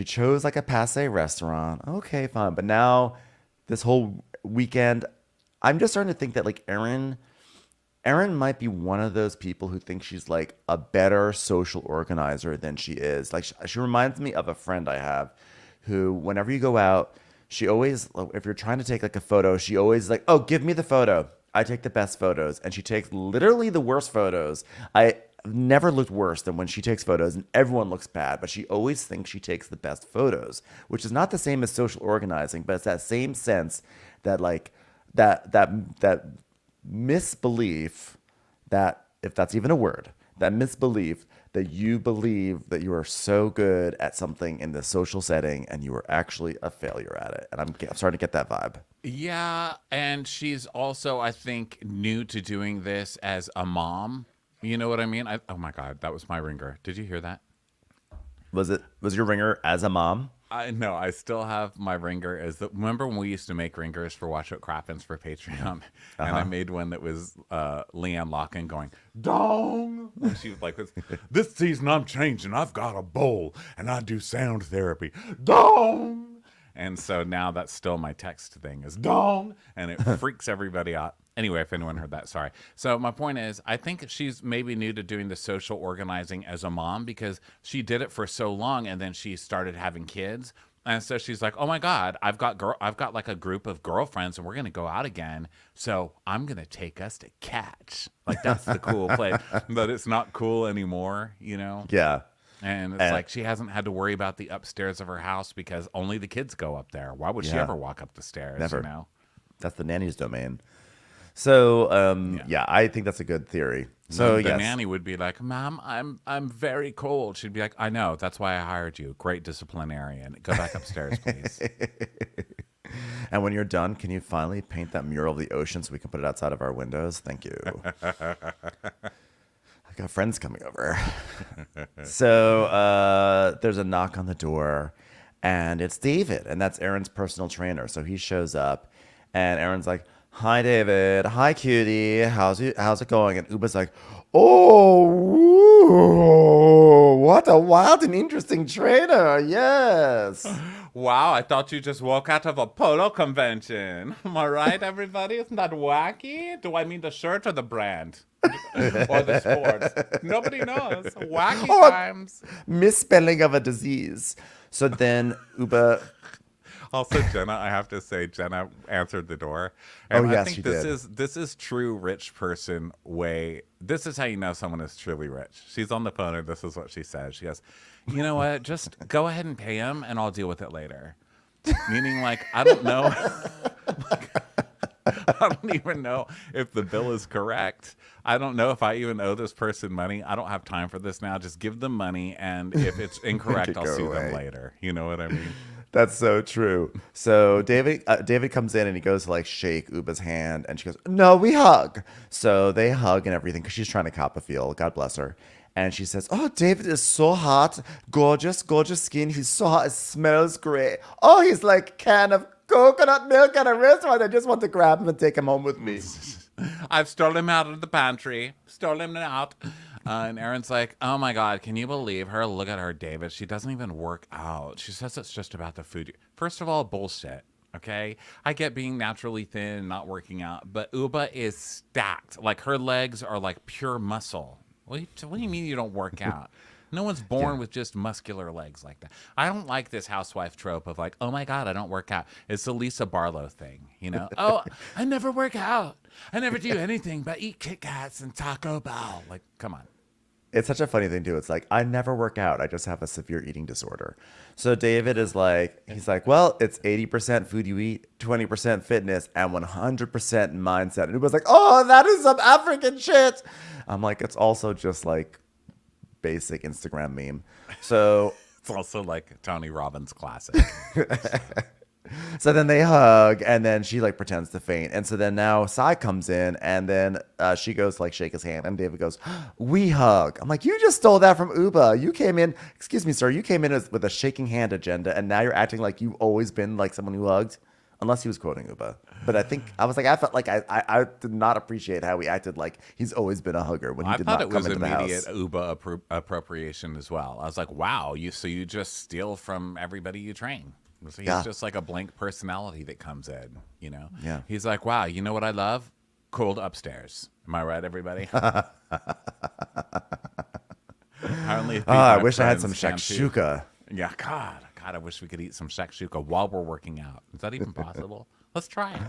chose like a passé restaurant. Okay, fine. But now this whole weekend, I'm just starting to think that like Aaron might be one of those people who think she's like a better social organizer than she is. Like she reminds me of a friend I have who, whenever you go out, she always, if you're trying to take like a photo, she always like, oh, give me the photo. I take the best photos. And she takes literally the worst photos. I've never looked worse than when she takes photos, and everyone looks bad, but she always thinks she takes the best photos, which is not the same as social organizing, but it's that same sense that like that misbelief, that if that's even a word, that misbelief that you believe that you are so good at something in the social setting and you are actually a failure at it. And I'm starting to get that vibe. Yeah, and she's also, I think, new to doing this as a mom. You know what I mean? Oh my God, that was my ringer. Did you hear that? Was your ringer as a mom? No, I still have my ringer remember when we used to make ringers for Watch Out Crappens for Patreon? And I made one that was Leanne Locken going, dong! And she was like, this season I'm changing. I've got a bowl and I do sound therapy. Dong! And so now that's still my text thing is dong! And it freaks everybody out. Anyway, if anyone heard that, sorry. So my point is, I think she's maybe new to doing the social organizing as a mom because she did it for so long, and then she started having kids, and so she's like, "Oh my God, I've got like a group of girlfriends, and we're gonna go out again. So I'm gonna take us to Catch. Like that's the cool place, but it's not cool anymore, you know? Yeah. And it's like she hasn't had to worry about the upstairs of her house because only the kids go up there. Why would she ever walk up the stairs? Never. You know? That's the nanny's domain. So, I think that's a good theory. So, the nanny would be like, "Mom, I'm very cold." She'd be like, "I know. That's why I hired you. Great disciplinarian. Go back upstairs, please." And when you're done, can you finally paint that mural of the ocean so we can put it outside of our windows? Thank you. I got friends coming over. So, there's a knock on the door, and it's David, and that's Erin's personal trainer. So he shows up, and Erin's like, "Hi, David. Hi, cutie. How's it going?" And Uba's like, "Oh, what a wild and interesting trainer. Yes." Wow, I thought you just woke out of a polo convention. Am I right, everybody? Isn't that wacky? Do I mean the shirt or the brand? Or the sports? Nobody knows. Wacky times. Misspelling of a disease. So then Uba... Also, Jenna, I have to say, Jenna answered the door. And yes, I think she this did. this is true rich person way. This is how you know someone is truly rich. She's on the phone and this is what she says. She goes, "You know what? Just go ahead and pay him and I'll deal with it later." Meaning, like, I don't know. I don't even know if the bill is correct. I don't know if I even owe this person money. I don't have time for this now. Just give them money, and if it's incorrect, I'll sue them later. You know what I mean? That's so true. So David comes in and he goes to like shake Uba's hand, and she goes, "No, we hug." So they hug and everything because she's trying to cop a feel. God bless her. And she says, "Oh, David is so hot, gorgeous, gorgeous skin. He's so hot, it smells great. Oh, he's like a can of coconut milk at a restaurant. I just want to grab him and take him home with me." I've stolen him out of the pantry. Stole him out. And Erin's like, "Oh my God, can you believe her? Look at her, David. She doesn't even work out. She says it's just about the food." First of all, bullshit. Okay? I get being naturally thin and not working out, but Uba is stacked. Like her legs are like pure muscle. What do you mean you don't work out? No one's born with just muscular legs like that. I don't like this housewife trope of like, "Oh my God, I don't work out." It's the Lisa Barlow thing, you know? "Oh, I never work out. I never do anything but eat Kit Kats and Taco Bell." Like, come on. It's such a funny thing too. It's like, I never work out. I just have a severe eating disorder. So David is like, he's like, "Well, it's 80% food you eat, 20% fitness, and 100% mindset." And it was like, "Oh, that is some African shit." I'm like, it's also just like basic Instagram meme. So It's also like Tony Robbins classic. so then they hug, and then she like pretends to faint. And so then now Sai comes in, and then she goes to like shake his hand, and David goes, "We hug." I'm like, "You just stole that from Uba. You came in, excuse me, sir, you came in with a shaking hand agenda, and now you're acting like you've always been like someone who hugged." Unless he was quoting Uba. But I felt like I did not appreciate how he acted like he's always been a hugger when he did not come into the house. I thought it was immediate Uba appropriation as well. I was like, wow, you just steal from everybody you train. So he's just like a blank personality that comes in, you know? Yeah. He's like, wow, you know what I love? Cold upstairs. Am I right, everybody? I wish I had some shakshuka. Yeah, God, I wish we could eat some shakshuka while we're working out. Is that even possible? Let's try it.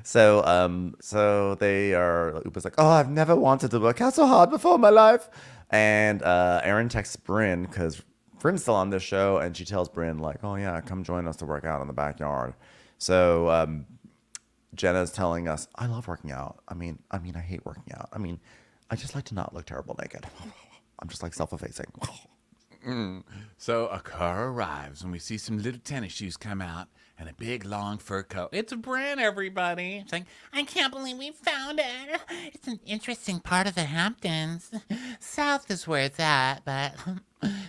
So they are. Upa's like, "Oh, I've never wanted to work out so hard before in my life." And Erin texts Brynn because Brynn's still on this show, and she tells Brynn like, "Oh yeah, come join us to work out in the backyard." So Jenna's telling us, "I love working out. I mean, I hate working out. I mean, I just like to not look terrible naked. I'm just like self-effacing." So a car arrives and we see some little tennis shoes come out and a big long fur coat. It's Brynn, everybody. It's like, "I can't believe we found it. It's an interesting part of the Hamptons. South is where it's at, but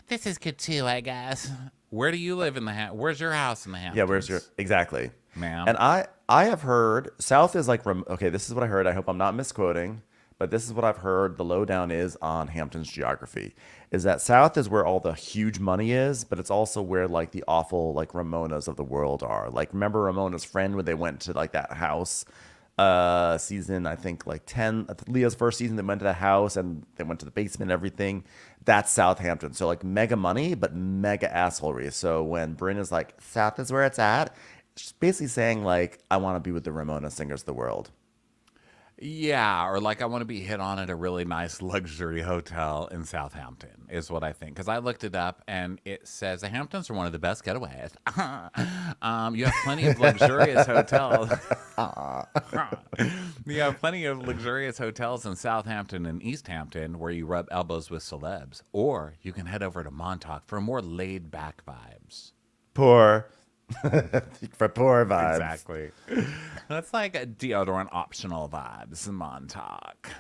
this is good too, I guess." Where do you live in the Hamptons? Where's your house in the Hamptons? Yeah, where's your exactly, ma'am? And I have heard South is like okay. This is what I heard. I hope I'm not misquoting. But this is what I've heard the lowdown is on Hamptons geography, is that South is where all the huge money is, but it's also where like the awful like Ramonas of the world are. Like, remember Ramona's friend when they went to like that house season, I think like 10, Leah's first season, they went to the house and they went to the basement and everything. That's Southampton. So like mega money, but mega assholery. So when Brynn is like, South is where it's at, she's basically saying like, I want to be with the Ramona singers of the world. Yeah, or like I want to be hit on at a really nice luxury hotel in Southampton is what I think. Because I looked it up and it says the Hamptons are one of the best getaways. You have plenty of luxurious hotels. You have plenty of luxurious hotels in Southampton and East Hampton where you rub elbows with celebs. Or you can head over to Montauk for more laid back vibes. For poor vibes. Exactly. That's like a deodorant optional vibes in Montauk.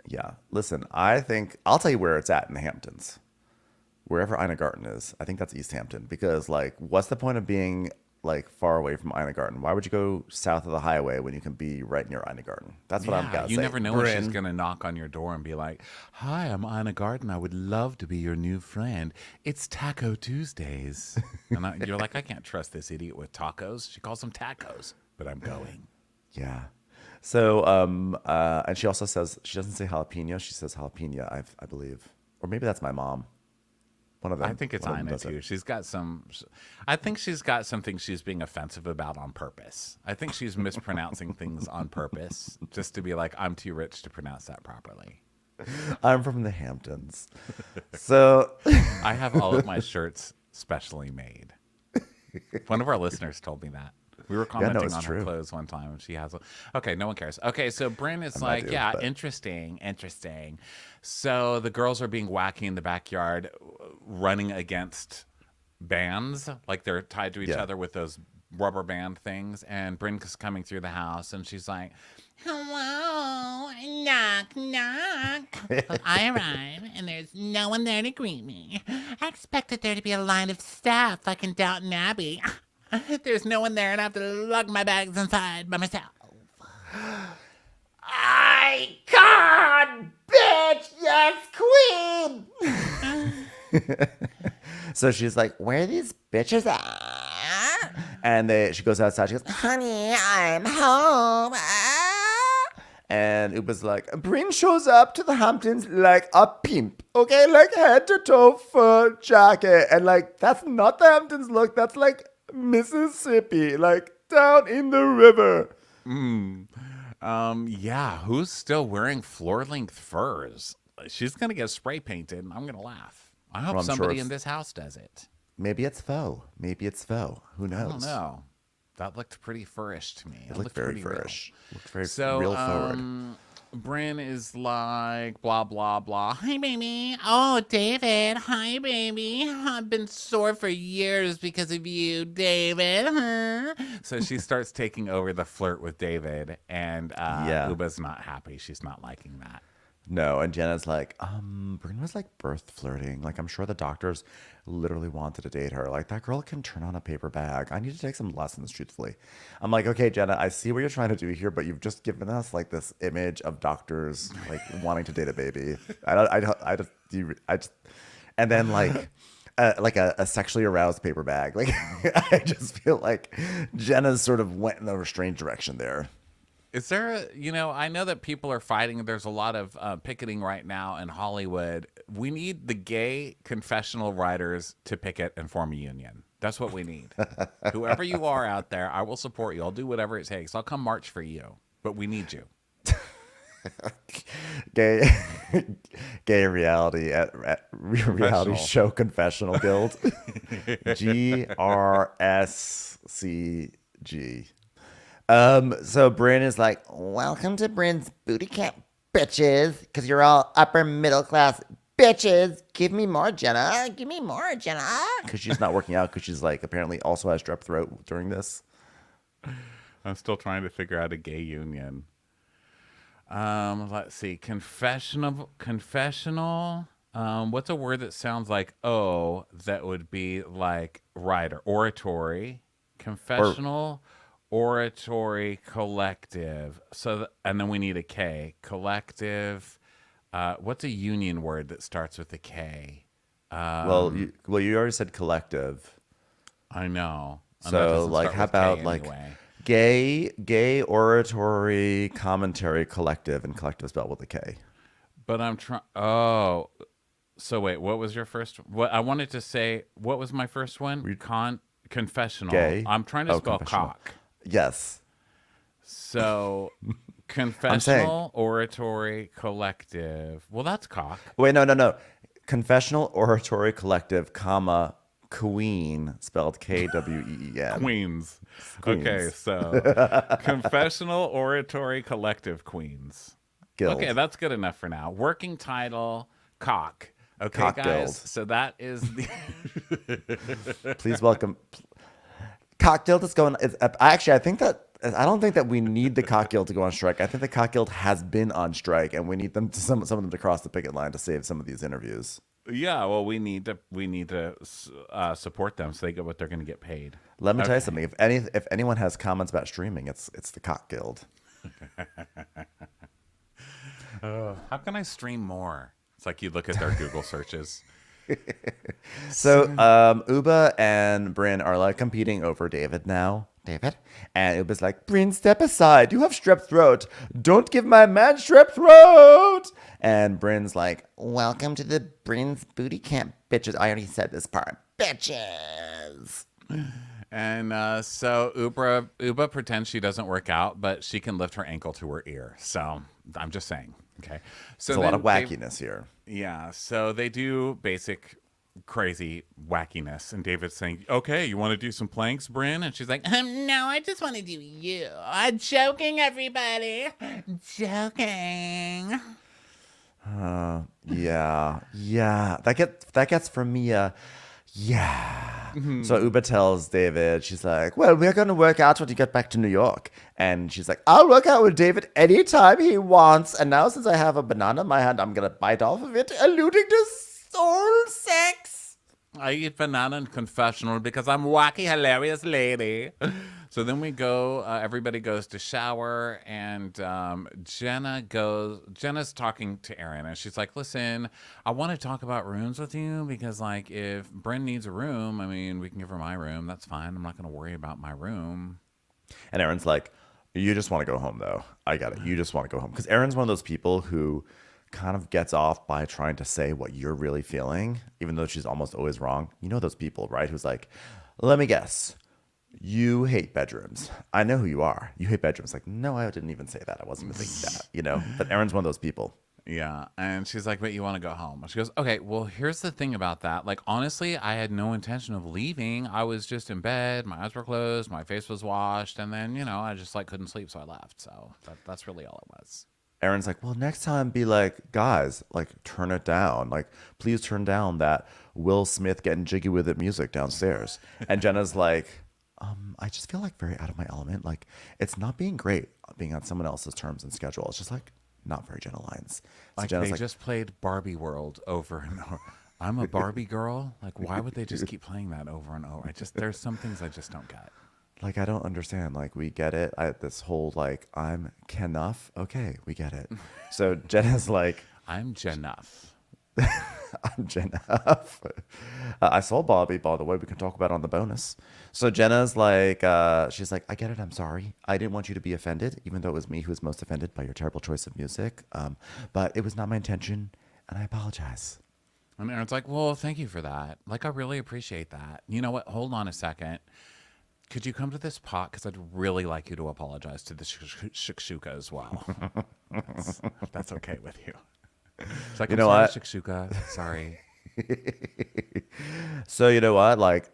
Yeah. Listen, I think I'll tell you where it's at in the Hamptons. Wherever Ina Garten is, I think that's East Hampton. Because like, what's the point of being like far away from Ina Garten? Why would you go south of the highway when you can be right near Ina Garten? That's what I'm gonna say. You never know when she's gonna knock on your door and be like, "Hi, I'm Ina Garten. I would love to be your new friend. It's Taco Tuesdays." And you're like, I can't trust this idiot with tacos. She calls them tacos, but I'm going. Yeah. So, and she also says she doesn't say jalapeno. She says jalapeno. I believe, or maybe that's my mom. One of them. I think it's Ina too. She's got some. I think she's got something she's being offensive about on purpose. I think she's mispronouncing things on purpose, just to be like, I'm too rich to pronounce that properly. I'm from the Hamptons, so I have all of my shirts specially made. One of our listeners told me that. We were commenting on her clothes one time, and she has one. Okay, no one cares. Okay, so Brynn is like, interesting. So the girls are being wacky in the backyard, running against bands, like they're tied to each other with those rubber band things. And Brynn is coming through the house, and she's like, "Hello, knock, knock." I arrive, and there's no one there to greet me. I expected there to be a line of staff like in Downton Abbey. There's no one there, and I have to lug my bags inside by myself. Icon, bitch, yes, queen. So she's like, where are these bitches at? And she goes outside. She goes, honey, I'm home. And it was like, Brynn shows up to the Hamptons like a pimp, okay? Like head to toe fur jacket. And like, that's not the Hamptons look. That's like Mississippi, like down in the river. Yeah, who's still wearing floor-length furs? She's going to get spray painted, and I'm going to laugh. I hope somebody in this house does it. Maybe it's faux. Who knows? I don't know. That looked pretty furish to me. It looked very furish. Looked very real forward. Brynn is like, blah, blah, blah. Hi, baby. Oh, David. Hi, baby. I've been sore for years because of you, David. Huh? So she starts taking over the flirt with David, and Uba's not happy. She's not liking that. No, and Jenna's like, Brynn was like birth flirting. Like, I'm sure the doctors literally wanted to date her. Like, that girl can turn on a paper bag. I need to take some lessons, truthfully. I'm like, okay, Jenna, I see what you're trying to do here, but you've just given us like this image of doctors like wanting to date a baby. And then like a sexually aroused paper bag. Like, I just feel like Jenna's sort of went in a strange direction there. Is there I know that people are fighting. There's a lot of picketing right now in Hollywood. We need the gay confessional writers to picket and form a union. That's what we need. Whoever you are out there, I will support you. I'll do whatever it takes. I'll come march for you. But we need you. Gay reality reality show confessional guild. GRSCG. So Brynn is like, welcome to Brynn's booty camp, bitches, because you're all upper middle class bitches. Give me more, Jenna. Because she's not working out, because she's like apparently also has strep throat during this. I'm still trying to figure out a gay union. Let's see. Confessional. What's a word that sounds like that would be like writer? Oratory. Confessional. Oratory collective. And then we need a K. Collective. What's a union word that starts with a K? You already said collective. I know. So like, how about like Gay Oratory Commentary Collective, and collective spelled with a K. But I'm trying. Oh, so wait. What was your first? What I wanted to say. What was my first one? Confessional. Gay. I'm trying to spell confessional. cock. Yes. So, confessional oratory collective. Well, that's cock. Wait, no. Confessional Oratory Collective, comma, Queen, spelled Kween. Queens. Queens. Okay, so confessional oratory collective Queens. Guild. Okay, that's good enough for now. Working title, cock. Okay, Cock guys. Guild. So that is the. Please welcome. Cock Guild is going. I don't think that we need the Cock Guild to go on strike. I think the Cock Guild has been on strike, and we need them to some of them to cross the picket line to save some of these interviews. Yeah, well, we need to support them so they get what they're going to get paid. Let me tell you something. If anyone has comments about streaming, it's the Cock Guild. How can I stream more? It's like you look at their Google searches. So Uba and Brynn are like competing over David now. David? And Uba's like, Brynn, step aside. You have strep throat. Don't give my man strep throat. And Brynn's like, welcome to the Brynn's booty camp, bitches. I already said this part. Bitches. And so Uba pretends she doesn't work out, but she can lift her ankle to her ear. So I'm just saying. Okay. So There's a lot of wackiness here. Yeah. So they do basic crazy wackiness. And David's saying, okay, you want to do some planks, Brynn? And she's like, no, I just want to do you. I'm joking, everybody. Joking. Yeah. That gets from me. Yeah. So Uba tells David, she's like, well, we're going to work out when you get back to New York. And she's like, I'll work out with David anytime he wants. And now since I have a banana in my hand, I'm going to bite off of it, alluding to oral sex. I eat banana in confessional because I'm wacky, hilarious lady. So then we go, everybody goes to shower, and Jenna's talking to Aaron, and she's like, listen, I want to talk about rooms with you because, like, if Brynn needs a room, I mean, we can give her my room. That's fine. I'm not going to worry about my room. And Aaron's like, you just want to go home, though. I got it. You just want to go home. Because Aaron's one of those people who kind of gets off by trying to say what you're really feeling, even though she's almost always wrong. You know those people, right? Who's like, let me guess. You hate bedrooms. I know who you are. You hate bedrooms. Like, no, I didn't even say that. I wasn't even thinking that, you know? But Aaron's one of those people. Yeah. And she's like, but you want to go home. She goes, okay, well, here's the thing about that. Like, honestly, I had no intention of leaving. I was just in bed. My eyes were closed. My face was washed. And then, you know, I just like couldn't sleep. So I left. So that's really all it was. Aaron's like, well, next time be like, guys, like, turn it down. Like, please turn down that Will Smith getting jiggy with it music downstairs. And Jenna's like, I just feel like very out of my element. Like, it's not being great being on someone else's terms and schedule. It's just like not very Jenna lines. So Like Jenna's they just played Barbie World over and over. I'm a Barbie girl. Like, why would they just keep playing that over and over? There's some things I just don't get. like, I don't understand. Like, we get it. This whole like, I'm Kenuff. Okay, we get it. So Jenna's like, I'm Jennuff. I'm Jenna. I saw Barbie, by the way. We can talk about it on the bonus. So Jenna's like, she's like, I get it. I'm sorry. I didn't want you to be offended, even though it was me who was most offended by your terrible choice of music. But it was not my intention, and I apologize. And Aaron's like, well, thank you for that. Like, I really appreciate that. You know what? Hold on a second. Could you come to this pot? Because I'd really like you to apologize to the shakshuka as well. That's okay with you. It's like, You I'm know sorry, what? shakshuka. Sorry. So you know what? Like,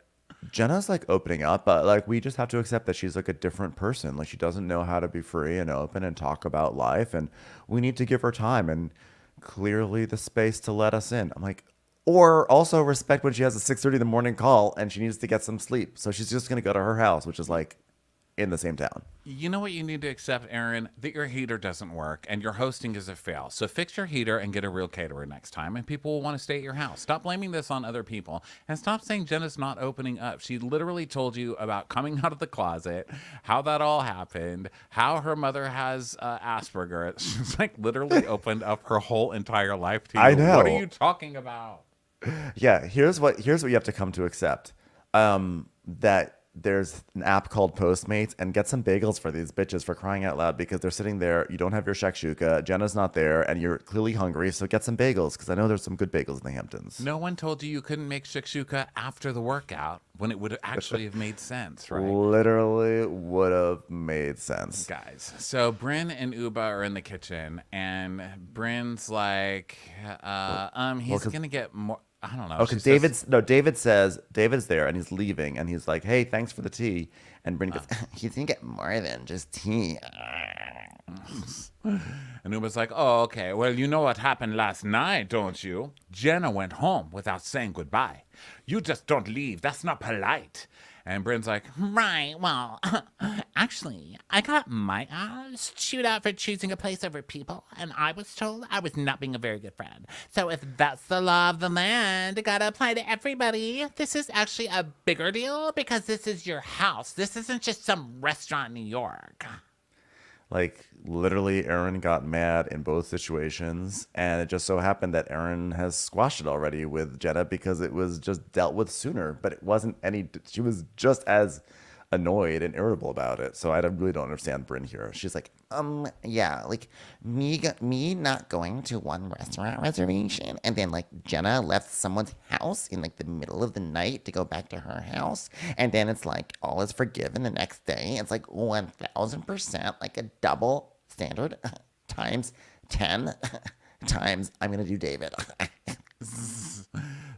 Jenna's like opening up, but like we just have to accept that she's like a different person. Like, she doesn't know how to be free and open and talk about life, and we need to give her time and clearly the space to let us in. I'm like, or also respect when she has a 6:30 in the morning call and she needs to get some sleep. So she's just gonna go to her house, which is like in the same town. You know what you need to accept, Aaron? That your heater doesn't work and your hosting is a fail. So fix your heater and get a real caterer next time, and people will want to stay at your house. Stop blaming this on other people, and stop saying Jenna's not opening up. She literally told you about coming out of the closet, how that all happened, how her mother has Asperger. She's like literally opened up her whole entire life to you. I know. What are you talking about? Yeah, here's what you have to come to accept. That there's an app called Postmates, and get some bagels for these bitches, for crying out loud, because they're sitting there. You don't have your shakshuka. Jenna's not there, and you're clearly hungry. So get some bagels, because I know there's some good bagels in the Hamptons. No one told you couldn't make shakshuka after the workout when it would actually have made sense, right? Literally would have made sense. Guys, so Brynn and Uba are in the kitchen, and Brynn's like, he's going to get more. I don't know. Oh, because David says, David's there and he's leaving and he's like, hey, thanks for the tea. And Brynn goes, he's going to get more than just tea. And Uba's like, oh, okay. Well, you know what happened last night, don't you? Jenna went home without saying goodbye. You just don't leave. That's not polite. And Brynn's like, right, well, actually, I got my ass chewed out for choosing a place over people, and I was told I was not being a very good friend. So if that's the law of the land, it gotta apply to everybody. This is actually a bigger deal because this is your house. This isn't just some restaurant in New York. Like, literally, Aaron got mad in both situations, and it just so happened that Aaron has squashed it already with Jenna because it was just dealt with sooner, but it wasn't any, she was just as annoyed and irritable about it. So I really don't understand Brynn here. She's like, yeah, like me not going to one restaurant reservation, and then like Jenna left someone's house in like the middle of the night to go back to her house, and then it's like all is forgiven the next day. It's like 1000% like a double standard times 10 times I'm gonna do David.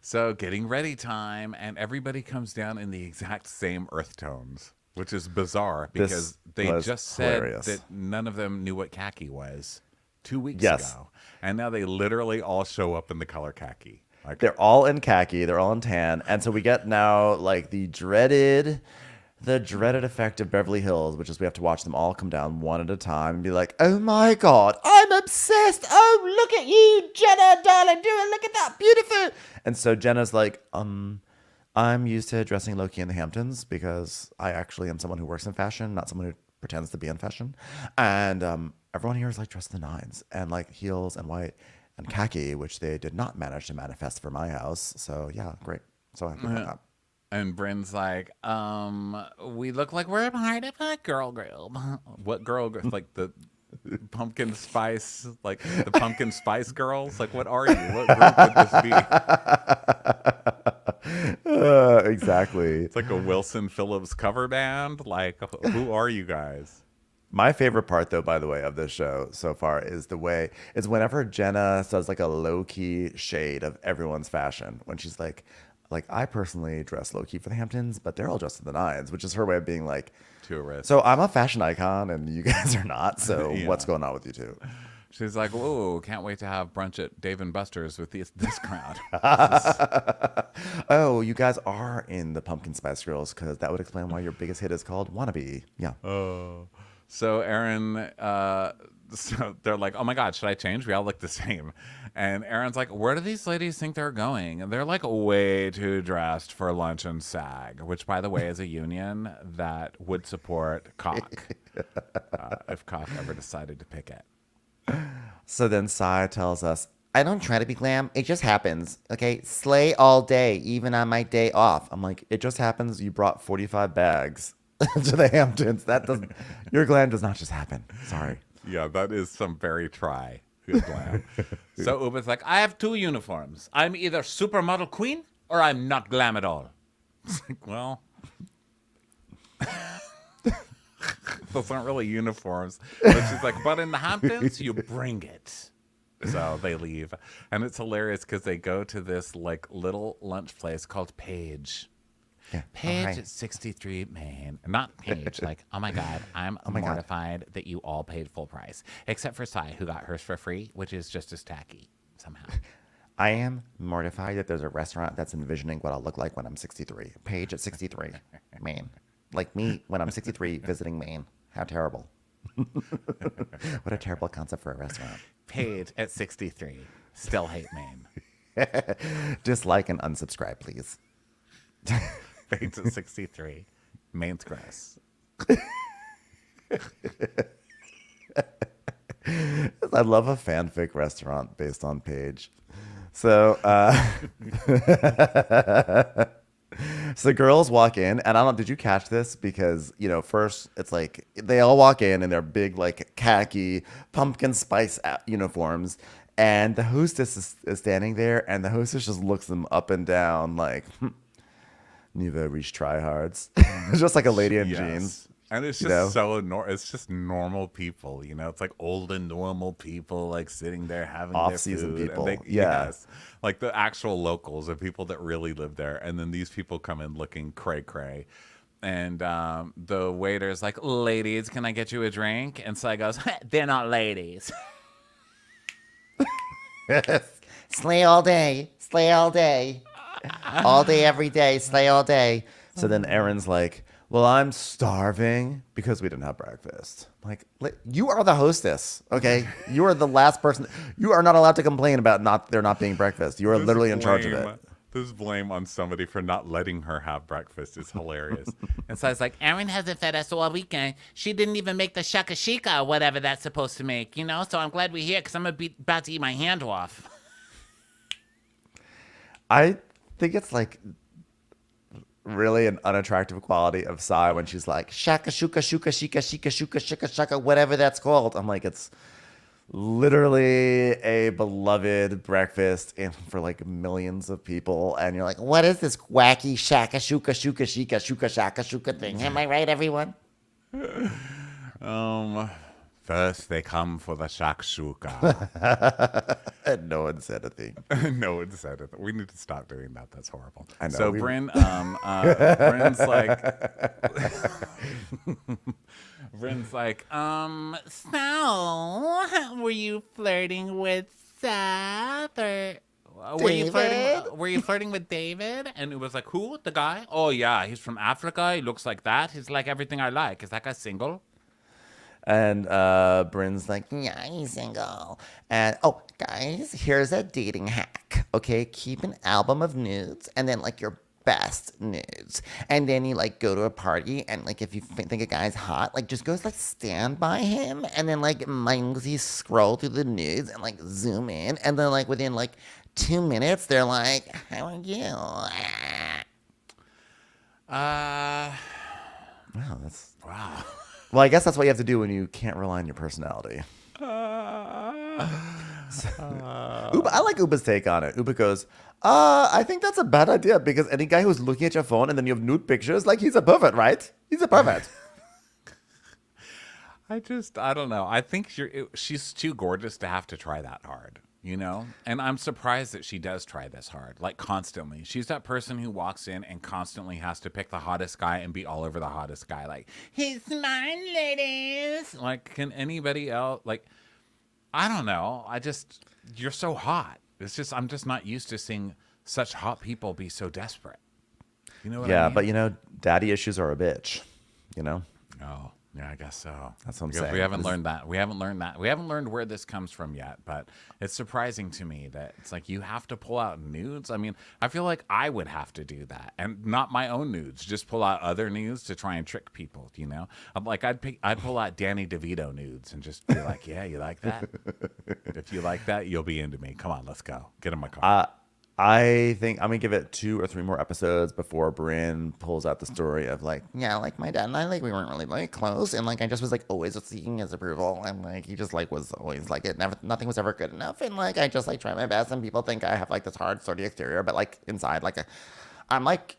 So getting ready time, and everybody comes down in the exact same earth tones, which is bizarre because they just said hilarious. that none of them knew what khaki was 2 weeks ago. And now they literally all show up in the color khaki. Like, they're all in khaki, they're all in tan. And so we get now like the dreaded effect of Beverly Hills, which is we have to watch them all come down one at a time and be like, oh my God, I'm obsessed. Oh, look at you, Jenna, darling, look at that, beautiful. And so Jenna's like, I'm used to dressing low-key in the Hamptons because I actually am someone who works in fashion, not someone who pretends to be in fashion. And everyone here is like dressed to the nines and like heels and white and khaki, which they did not manage to manifest for my house. So yeah, great. So happy about that. And Brynn's like, we look like we're a part of a girl group. What girl group? Like the pumpkin spice, like the pumpkin spice girls? Like, what are you? What group would this be? Exactly. It's like a Wilson Phillips cover band. Like, who are you guys? My favorite part, though, by the way, of this show so far is whenever Jenna does like a low-key shade of everyone's fashion, when she's like, I personally dress low-key for the Hamptons, but they're all dressed to the nines, which is her way of being like, tourist. So I'm a fashion icon and you guys are not. So Yeah. What's going on with you two? She's like, whoa, can't wait to have brunch at Dave & Buster's with this crowd. Oh, you guys are in the Pumpkin Spice Girls because that would explain why your biggest hit is called Wannabe. Yeah. So Aaron, so they're like, oh my God, should I change? We all look the same. And Aaron's like, where do these ladies think they're going? And they're like way too dressed for lunch and SAG, which, by the way, is a union that would support Cock if Cock ever decided to pick it. So then Sai tells us, I don't try to be glam. It just happens. Okay. Slay all day, even on my day off. I'm like, it just happens. You brought 45 bags to the Hamptons. Your glam does not just happen. Sorry. Yeah, that is some very good glam. So Uba's like, I have two uniforms. I'm either supermodel queen or I'm not glam at all. It's like, well, those aren't really uniforms. But she's like, but in the Hamptons, you bring it. So they leave. And it's hilarious because they go to this like little lunch place called Paige. Yeah. Paige Right. at 63 Main. Not Paige. Like, oh my God, I'm mortified that you all paid full price. Except for Sai, who got hers for free, which is just as tacky somehow. I am mortified that there's a restaurant that's envisioning what I'll look like when I'm 63. Paige at 63, Maine. Like me when I'm 63 visiting Maine. How terrible. What a terrible concept for a restaurant. Paige at 63. Still hate Maine. Dislike and unsubscribe, please. Paige at 63. Maine's gross. I love a fanfic restaurant based on Paige. So, So the girls walk in, and I don't. Did you catch this? Because first it's like they all walk in their big like khaki pumpkin spice uniforms, and the hostess is standing there, and the hostess just looks them up and down like, "Neither reach tryhards." Just like a lady in jeans. And it's just it's just normal people, It's like old and normal people, like sitting there having off-season their food. people. And yes, like the actual locals, the people that really live there. And then these people come in looking cray cray. And the waiter's like, "Ladies, can I get you a drink?" And so I goes, "They're not ladies." Slay all day, all day, every day, slay all day. So then Erin's like, "Well, I'm starving because we didn't have breakfast." Like, you are the hostess, okay? You are the last person. You are not allowed to complain about there not being breakfast. You are literally in charge of it. This blame on somebody for not letting her have breakfast is hilarious. And so I was like, "Erin hasn't fed us all weekend. She didn't even make the shakshouka or whatever that's supposed to make, So I'm glad we're here because I'm about to eat my hand off." I think it's like really an unattractive quality of Sai when she's like shakashuka shuka shika shika shuka shika shaka whatever that's called. I'm like, it's literally a beloved breakfast for like millions of people, and you're like, what is this wacky shakashuka shuka shika shuka shakashuka thing? Am I right, everyone? First they come for the shakshuka. And no one said a thing. No one said it. We need to stop doing that. That's horrible. I know. So Brynn, Brynn's like, so were you flirting with Seth or were you flirting with David? And it was like, who? The guy? Oh yeah, he's from Africa. He looks like that. He's like everything I like. Is that guy single? And Brynn's like, yeah, he's single. And guys, here's a dating hack. Okay, keep an album of nudes, and then like your best nudes. And then you like go to a party, and like if you think a guy's hot, like just go like stand by him, and then like mindlessly scroll through the nudes and like zoom in, and then like within like 2 minutes, they're like, "How are you?" Wow, that's wow. Well, I guess that's what you have to do when you can't rely on your personality. Uba, I like Uba's take on it. Uba goes, I think that's a bad idea because any guy who's looking at your phone and then you have nude pictures, like he's a pervert, right? He's a pervert. I don't know. I think she's too gorgeous to have to try that hard. And I'm surprised that she does try this hard, like constantly. She's that person who walks in and constantly has to pick the hottest guy and be all over the hottest guy. Like, he's mine, ladies. Like, can anybody else? Like, I don't know. You're so hot. I'm just not used to seeing such hot people be so desperate. You know what I mean? Yeah, but daddy issues are a bitch, Oh. Yeah, I guess so. That's what I'm saying. We haven't learned that. We haven't learned where this comes from yet, but it's surprising to me that it's like you have to pull out nudes. I mean, I feel like I would have to do that, and not my own nudes, just pull out other nudes to try and trick people, I'm like, I'd pull out Danny DeVito nudes and just be like, yeah, you like that? If you like that, you'll be into me. Come on, let's go. Get in my car. I think I'm gonna give it 2 or 3 more episodes before Brynn pulls out the story of like, yeah, like my dad and I, like we weren't really like close, and like I just was like always seeking his approval, and like he just like was always like nothing was ever good enough, and like I just like try my best, and people think I have like this hard, sturdy exterior, but like inside, like I'm like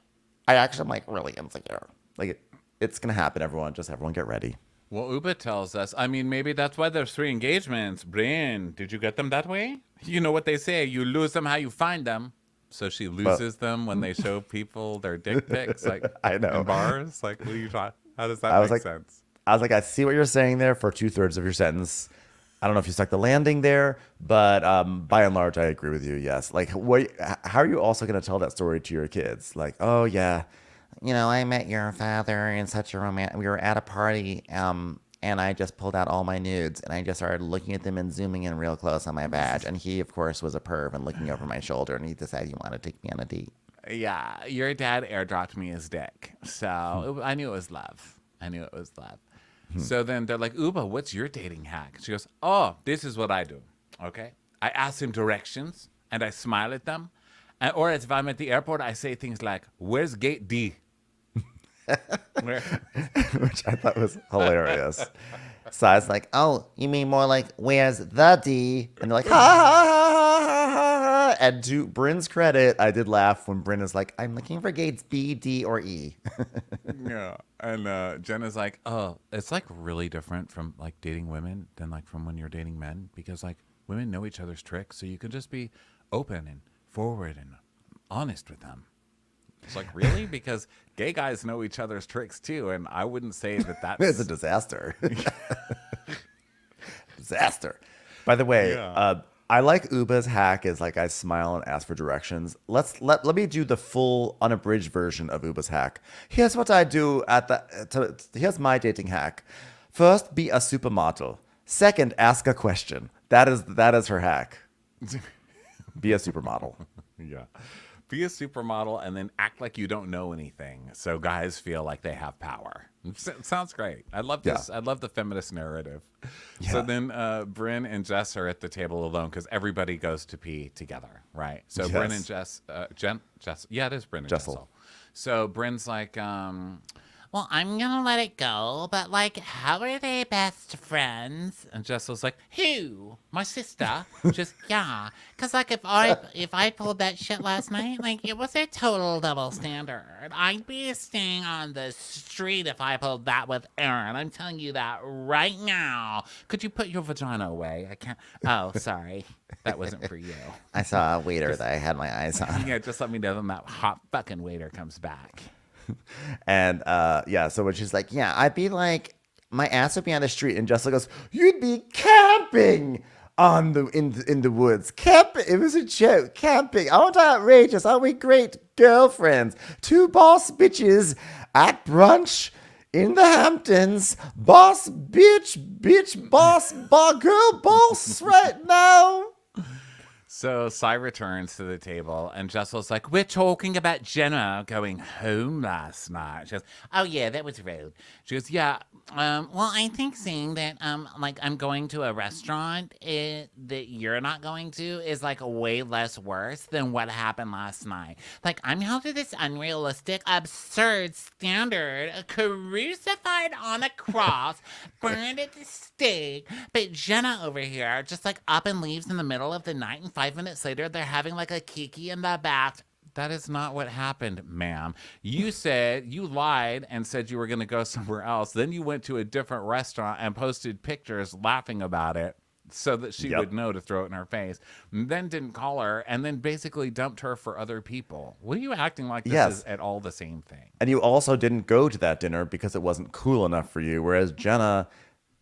I actually am like really insecure. Like it's gonna happen, everyone. Just everyone get ready. Well, Uba tells us, I mean, maybe that's why there's 3 engagements. Brynn, did you get them that way? You know what they say, you lose them how you find them. So she loses them when they show people their dick pics, like I know. in bars. Like, what are you talking? How does that make sense? I was like, I see what you're saying there for 2/3 of your sentence. I don't know if you stuck the landing there, but by and large, I agree with you. Yes. Like, how are you also going to tell that story to your kids? Like, oh yeah, I met your father in such a romantic. We were at a party, and I just pulled out all my nudes, and I just started looking at them and zooming in real close on my badge. And he, of course, was a perv and looking over my shoulder, and he decided he wanted to take me on a date. Yeah, your dad airdropped me his dick, so I knew it was love. So then they're like, Uba, what's your dating hack? She goes, oh, this is what I do, okay? I ask him directions, and I smile at them, Or if I'm at the airport, I say things like, "Where's gate D?" Which I thought was hilarious. Sai's like, oh, you mean more like, where's the D? And they're like, ha, ha, ha, ha, ha, ha. And to Bryn's credit, I did laugh when Brynn is like, I'm looking for gates B, D, or E. Yeah. And Jenna's like, oh, it's like really different from like dating women than like from when you're dating men, because like women know each other's tricks, so you can just be open and forward and honest with them. It's like, really? Because gay guys know each other's tricks too, and I wouldn't say that that's... It's a disaster. Disaster. By the way, I like Uba's hack is like I smile and ask for directions. Let me do the full unabridged version of Uba's hack. Here's what I do here's my dating hack. First, be a supermodel. Second, ask a question. That is her hack. Be a supermodel. Yeah. Be a supermodel and then act like you don't know anything, so guys feel like they have power. It sounds great. I love this. Yeah. I love the feminist narrative. Yeah. So then Brynn and Jess are at the table alone because everybody goes to pee together, right? So yes. Brynn and Jess, yeah, it is Brynn and Jessel. So Brynn's like, well, I'm gonna let it go, but like, how are they best friends? And Jessel's like, who? My sister? Just yeah, cause like if I pulled that shit last night, like it was a total double standard. I'd be staying on the street if I pulled that with Aaron. I'm telling you that right now. Could you put your vagina away? I can't. Oh, sorry, that wasn't for you. I saw a waiter that I had my eyes on. Yeah, just let me know when that hot fucking waiter comes back. And so when she's like, yeah, I'd be like, my ass would be on the street, and Jessel goes, you'd be camping in the woods. Camping, it was a joke. Camping, aren't I outrageous? Aren't we great girlfriends? Two boss bitches at brunch in the Hamptons. Boss bitch, boss, girl, boss right now. So Sai returns to the table, and Jessel's like, we're talking about Jenna going home last night. She goes, oh, yeah, that was rude. She goes, yeah, well, I think saying that, like, I'm going to a restaurant that you're not going to is, like, way less worse than what happened last night. Like, I'm held to this unrealistic, absurd standard, crucified on a cross, burned at the stake, but Jenna over here just, like, up and leaves in the middle of the night, and 5 minutes later, they're having like a kiki in the back. That is not what happened, ma'am. You lied and said you were going to go somewhere else. Then you went to a different restaurant and posted pictures laughing about it so that she would know to throw it in her face. Then didn't call her and then basically dumped her for other people. What are you acting like this is at all the same thing? And you also didn't go to that dinner because it wasn't cool enough for you, whereas Jenna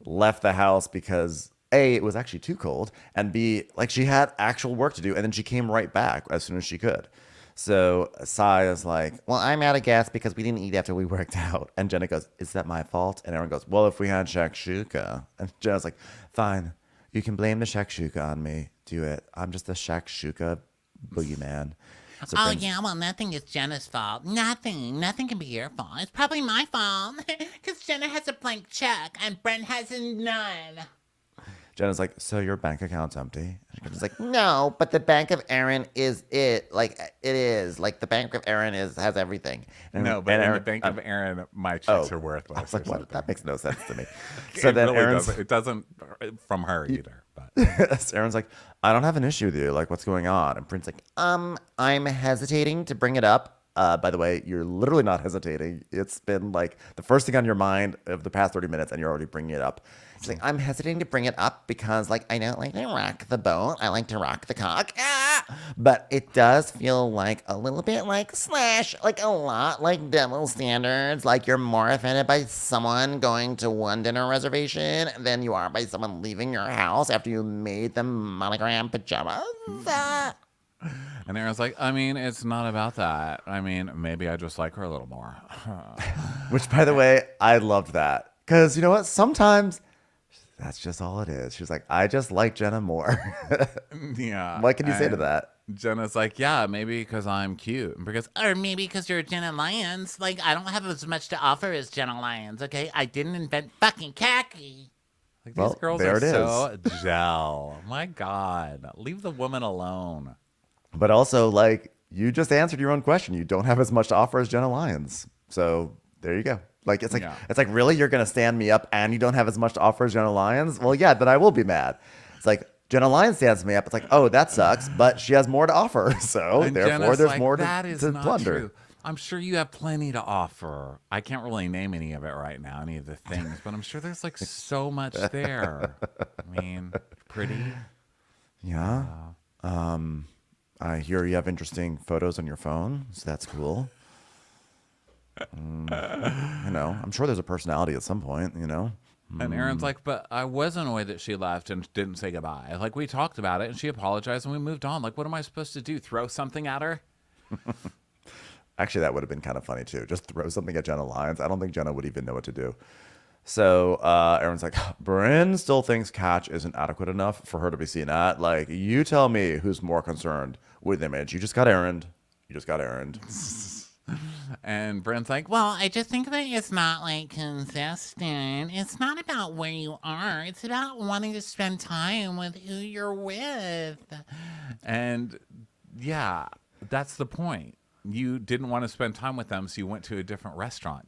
left the house because A, it was actually too cold, and B, like she had actual work to do, and then she came right back as soon as she could. So Sai is like, well, I'm out of gas because we didn't eat after we worked out. And Jenna goes, is that my fault? And Aaron goes, well, if we had shakshuka. And Jenna's like, fine, you can blame the shakshuka on me. Do it. I'm just a shakshuka boogeyman. So yeah, well, nothing is Jenna's fault. Nothing can be your fault. It's probably my fault because Jenna has a blank check and Brent has none. Jenna's like, so your bank account's empty? And she's like, no, but the bank of Aaron is it. Like, it is. Like, the bank of Aaron has everything. And, no, but in the bank of Aaron, my checks are worthless. I was like, what? That makes no sense to me. So then really it doesn't from her either. But Aaron's like, I don't have an issue with you. Like, what's going on? And Bryn's like, I'm hesitating to bring it up. By the way, you're literally not hesitating. It's been like the first thing on your mind of the past 30 minutes, and you're already bringing it up. She's like, I'm hesitating to bring it up because, like, I don't like to rock the boat. I like to rock the cock. But it does feel like a little bit like / like a lot like double standards. Like you're more offended by someone going to one dinner reservation than you are by someone leaving your house after you made them monogram pajamas. And Aaron's like, I mean, it's not about that. I mean, maybe I just like her a little more. Which, by the way, I loved that. Because you know what? Sometimes that's just all it is. She's like, I just like Jenna more. Yeah. What can you say to that? Jenna's like, yeah, maybe because I'm cute. Or maybe because you're Jenna Lyons. Like, I don't have as much to offer as Jenna Lyons, okay? I didn't invent fucking khaki. Like, these girls are so gel. My God. Leave the woman alone. But also, like, you just answered your own question. You don't have as much to offer as Jenna Lyons. So there you go. Like it's like really you're gonna stand me up and you don't have as much to offer as Jenna Lyons? Well, yeah, then I will be mad. It's like Jenna Lyons stands me up. It's like, oh, that sucks, but she has more to offer. So and therefore, Jenna's there's like, more that to is not plunder. True. I'm sure you have plenty to offer. I can't really name any of it right now, any of the things, but I'm sure there's like so much there. I mean, pretty. Yeah. I hear you have interesting photos on your phone, so that's cool. I'm sure there's a personality at some point, And Aaron's like, but I was annoyed that she left and didn't say goodbye. Like, we talked about it, and she apologized, and we moved on. Like, what am I supposed to do? Throw something at her? Actually, that would have been kind of funny, too. Just throw something at Jenna Lyons. I don't think Jenna would even know what to do. So Aaron's like, Brynn still thinks Catch isn't adequate enough for her to be seen at. Like, you tell me who's more concerned with image. You just got errand. And Brynn's like, Well, I just think that it's not like consistent. It's not about where you are. It's about wanting to spend time with who you're with. and yeah, that's the point. You didn't want to spend time with them, so you went to a different restaurant.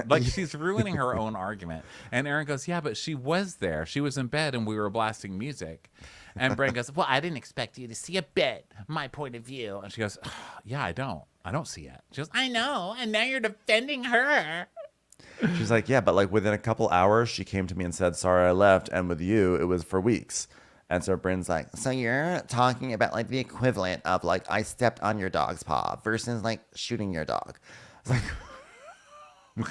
Like, she's ruining her own argument. And Aaron goes, yeah, but she was there. She was in bed, and we were blasting music. And Brynn goes, well, I didn't expect you to see a bit my point of view. And she goes, yeah, I don't see it. She goes, I know, and now you're defending her. She's like, yeah, but like within a couple hours, she came to me and said, sorry, I left. And with you, it was for weeks. And so Brynn's like, so you're talking about like the equivalent of like, I stepped on your dog's paw versus like shooting your dog. It's like,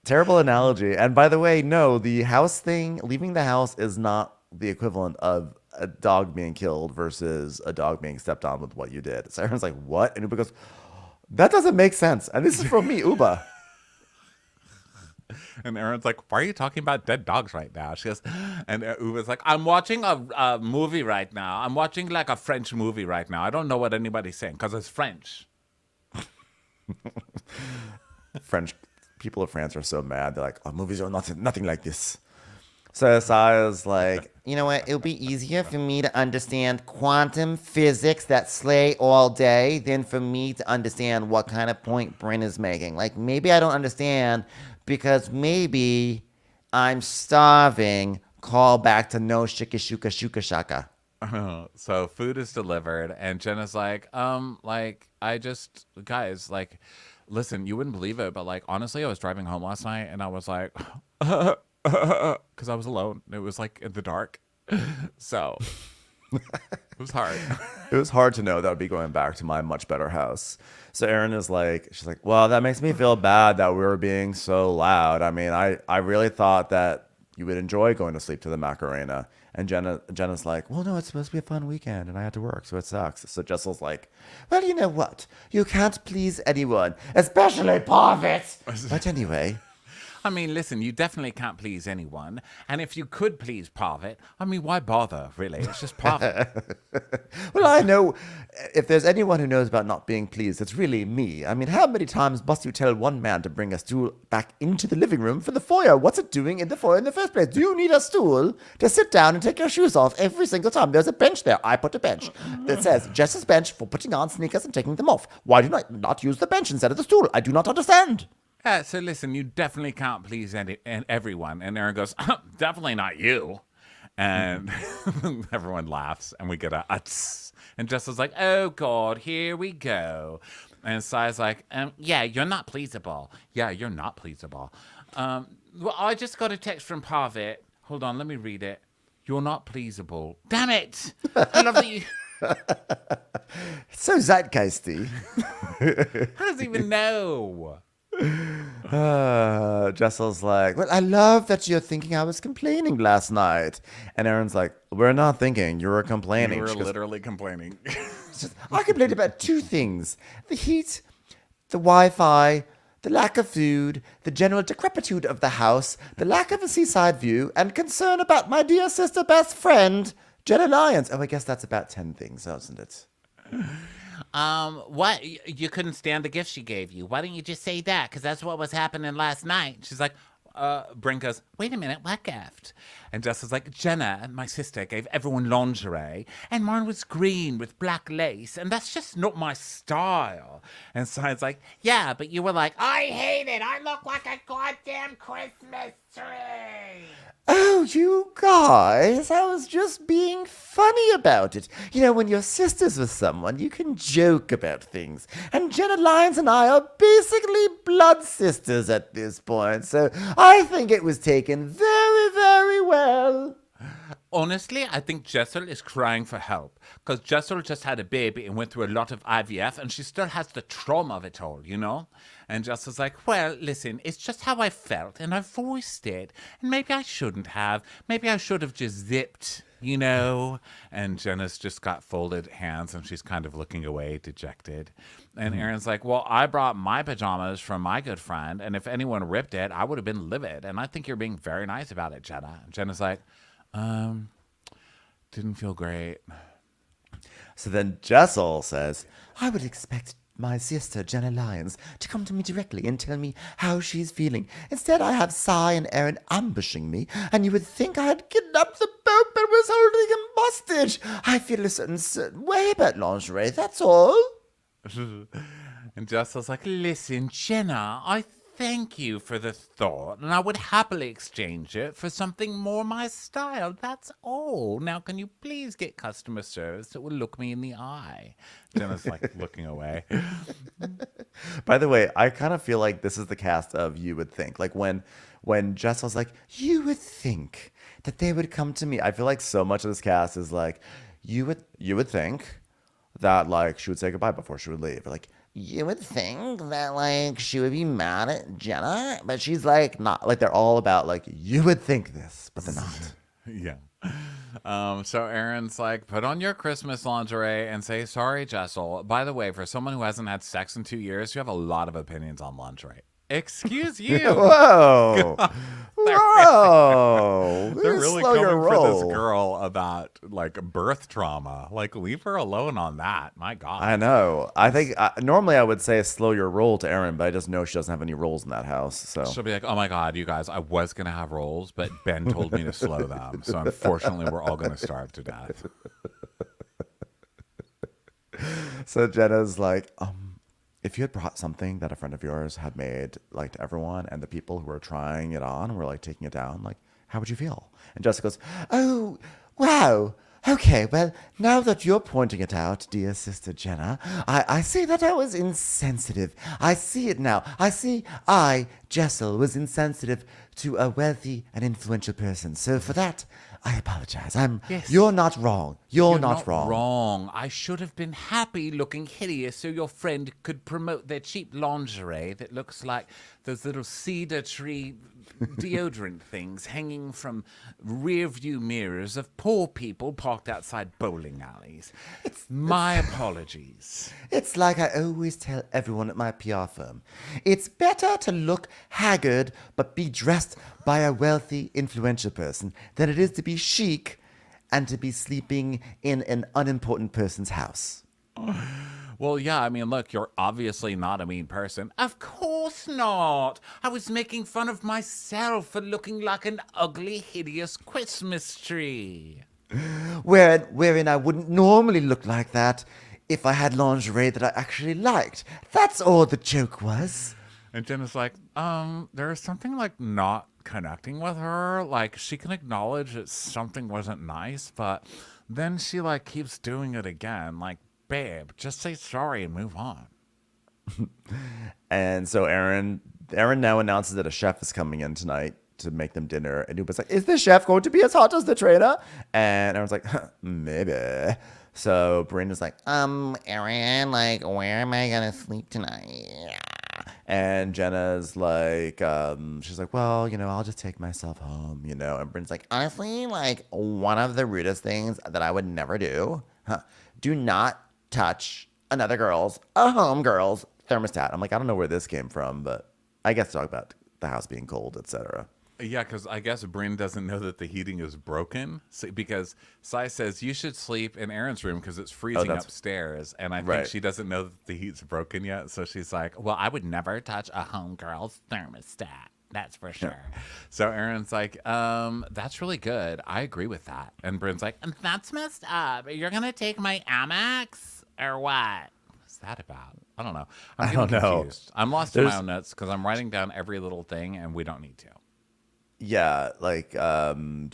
terrible analogy. And by the way, no, the house thing, leaving the house is not the equivalent of a dog being killed versus a dog being stepped on with what you did. So everyone's like, what? And Uba goes, that doesn't make sense. And this is from me, Uba. And Aaron's like, why are you talking about dead dogs right now? She goes, and Uba's like, I'm watching a movie right now. I'm watching like a French movie right now. I don't know what anybody's saying because it's French. French people of France are so mad. They're like, oh, movies are nothing like this. So Saya's like, you know what? It'll be easier for me to understand quantum physics that slay all day than for me to understand what kind of point Brynn is making. Like, maybe I don't understand because maybe I'm starving. Call back to no shakshouka shuka shaka. So food is delivered, and Jenna's like, guys, like, listen, you wouldn't believe it, but like, honestly, I was driving home last night, and I was like, because I was alone. It was like in the dark. So it was hard. It was hard to know that I would be going back to my much better house. So Erin is like, she's like, well, that makes me feel bad that we were being so loud. I mean, I really thought that you would enjoy going to sleep to the Macarena. And Jenna's like, well, no, it's supposed to be a fun weekend and I had to work, so it sucks. So Jessel's like, well, you know what? You can't please anyone, especially Parvit. But anyway. I mean, listen, you definitely can't please anyone. And if you could please Parvit, I mean, why bother, really? It's just Parvit. Well, I know if there's anyone who knows about not being pleased, it's really me. I mean, how many times must you tell one man to bring a stool back into the living room for the foyer? What's it doing in the foyer in the first place? Do you need a stool to sit down and take your shoes off every single time? There's a bench there. I put a bench that says Jess's bench for putting on sneakers and taking them off. Why do I not use the bench instead of the stool? I do not understand. So listen, you definitely can't please everyone. And Aaron goes, definitely not you. And everyone laughs, and we get a tss. And Jessel's like, oh, God, here we go. And Sai's like, yeah, you're not pleasable. Yeah, you're not pleasable. Well, I just got a text from Parvit. Hold on, let me read it. You're not pleasable. Damn it. I love that you... It's so zeitgeisty. How does he even know? Jessel's like, well, I love that you're thinking I was complaining last night. And Aaron's like, we're not thinking, you were complaining. You were literally complaining. I complained about two things: the heat, the Wi-Fi, the lack of food, the general decrepitude of the house, the lack of a seaside view, and concern about my dear sister best friend, Jenna Lyons. Oh, I guess that's about 10 things, isn't it? What? You couldn't stand the gift she gave you. Why didn't you just say that? Because that's what was happening last night. She's like, Brynn goes, wait a minute, what gift? And Jessel's like, Jenna, my sister, gave everyone lingerie, and mine was green with black lace, and that's just not my style. And Si's like, yeah, but you were like, I hate it. I look like a goddamn Christmas tree. Oh, you guys, I was just being funny about it. You know, when you're sisters with someone, you can joke about things. And Jenna Lyons and I are basically blood sisters at this point, so I think it was taken very, very well. Honestly, I think Jessel is crying for help because Jessel just had a baby and went through a lot of IVF and she still has the trauma of it all, you know? And Jessel's like, well, listen, it's just how I felt and I voiced it. And maybe I shouldn't have. Maybe I should have just zipped, you know? And Jenna's just got folded hands and she's kind of looking away, dejected. And Aaron's like, well, I brought my pajamas from my good friend. And if anyone ripped it, I would have been livid. And I think you're being very nice about it, Jenna. And Jenna's like, didn't feel great. So then Jessel says, I would expect my sister, Jenna Lyons, to come to me directly and tell me how she's feeling. Instead, I have Cy and Aaron ambushing me, and you would think I had kidnapped the boat but was holding him hostage. I feel a certain way about lingerie, that's all. And Jessel's like, listen, Jenna, I thank you for the thought, and I would happily exchange it for something more my style. That's all. Now, can you please get customer service that will look me in the eye? Jenna's like looking away. By the way, I kind of feel like this is the cast of You Would Think. Like when Jessel's like, you would think that they would come to me. I feel like so much of this cast is like, you would think that like she would say goodbye before she would leave. Or like, you would think that, like, she would be mad at Jenna, but she's, like, not. Like, they're all about, like, you would think this, but they're not. Yeah. So Aaron's like, put on your Christmas lingerie and say, sorry, Jessel. By the way, for someone who hasn't had sex in 2 years, you have a lot of opinions on lingerie. Excuse you. Whoa. Whoa. They're really coming for this girl about like birth trauma. Like, leave her alone on that. My God. I know. I think normally I would say slow your roll to Erin, but I just know she doesn't have any rolls in that house. So she'll be like, oh my God, you guys, I was going to have rolls, but Ben told me to slow them. So unfortunately, we're all going to starve to death. So Jenna's like, if you had brought something that a friend of yours had made, like, to everyone, and the people who were trying it on were, like, taking it down, like, how would you feel? And Jessica goes, oh, wow. Okay, well, now that you're pointing it out, dear sister Jenna, I see that I was insensitive. I see it now. I see Jessel, was insensitive to a wealthy and influential person. So for that, I apologize. Yes. You're not wrong. You're not wrong. I should have been happy looking hideous so your friend could promote their cheap lingerie that looks like those little cedar tree deodorant things hanging from rear view mirrors of poor people parked outside bowling alleys. My apologies. It's like I always tell everyone at my PR firm. It's better to look haggard but be dressed by a wealthy, influential person than it is to be chic and to be sleeping in an unimportant person's house. Well, yeah, I mean, look, you're obviously not a mean person. Of course not. I was making fun of myself for looking like an ugly, hideous Christmas tree. Wherein I wouldn't normally look like that if I had lingerie that I actually liked. That's all the joke was. And Jenna's like, there is something like not connecting with her. Like, she can acknowledge that something wasn't nice, but then she like keeps doing it again. Like, babe, just say sorry and move on. And so Aaron now announces that a chef is coming in tonight to make them dinner. And Uba's like, is the chef going to be as hot as the trainer? And Aaron's like, maybe. So Brynn is like, Aaron, like, where am I gonna sleep tonight? and Jenna's like, she's like, well, you know, I'll just take myself home, you know. And Brynn's like, Honestly, like, one of the rudest things that I would never do, do not touch another girl's, a home girl's thermostat. I'm like, I don't know where this came from, but I guess talk about the house being cold, etc. Yeah, because I guess Brynn doesn't know that the heating is broken. So, because Sai says you should sleep in Aaron's room because it's freezing upstairs. And I think she doesn't know that the heat's broken yet. So she's like, well, I would never touch a homegirl's thermostat. That's for sure. So Aaron's like, that's really good. I agree with that. And Brynn's like, that's messed up. You're going to take my Amex or what? What's that about? I don't know. I'm getting confused. I'm lost in my own notes because I'm writing down every little thing and we don't need to. Yeah, like do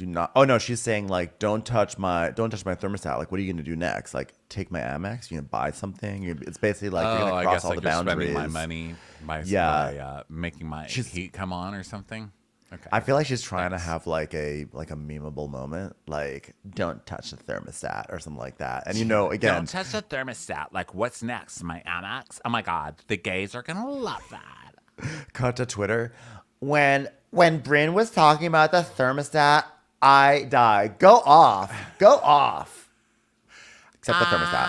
not. Oh no, she's saying like don't touch my thermostat. Like, what are you gonna do next? Like, take my Amex? You gonna buy something? It's basically like you're gonna cross all the boundaries. Spending my money by making my heat come on or something. Okay. I feel like she's trying to have like a memeable moment, like don't touch the thermostat or something like that. And again, don't touch the thermostat. Like, what's next? My Amex? Oh my God, the gays are gonna love that. Cut to Twitter. When Brynn was talking about the thermostat, I died. Go off. Except the thermostat.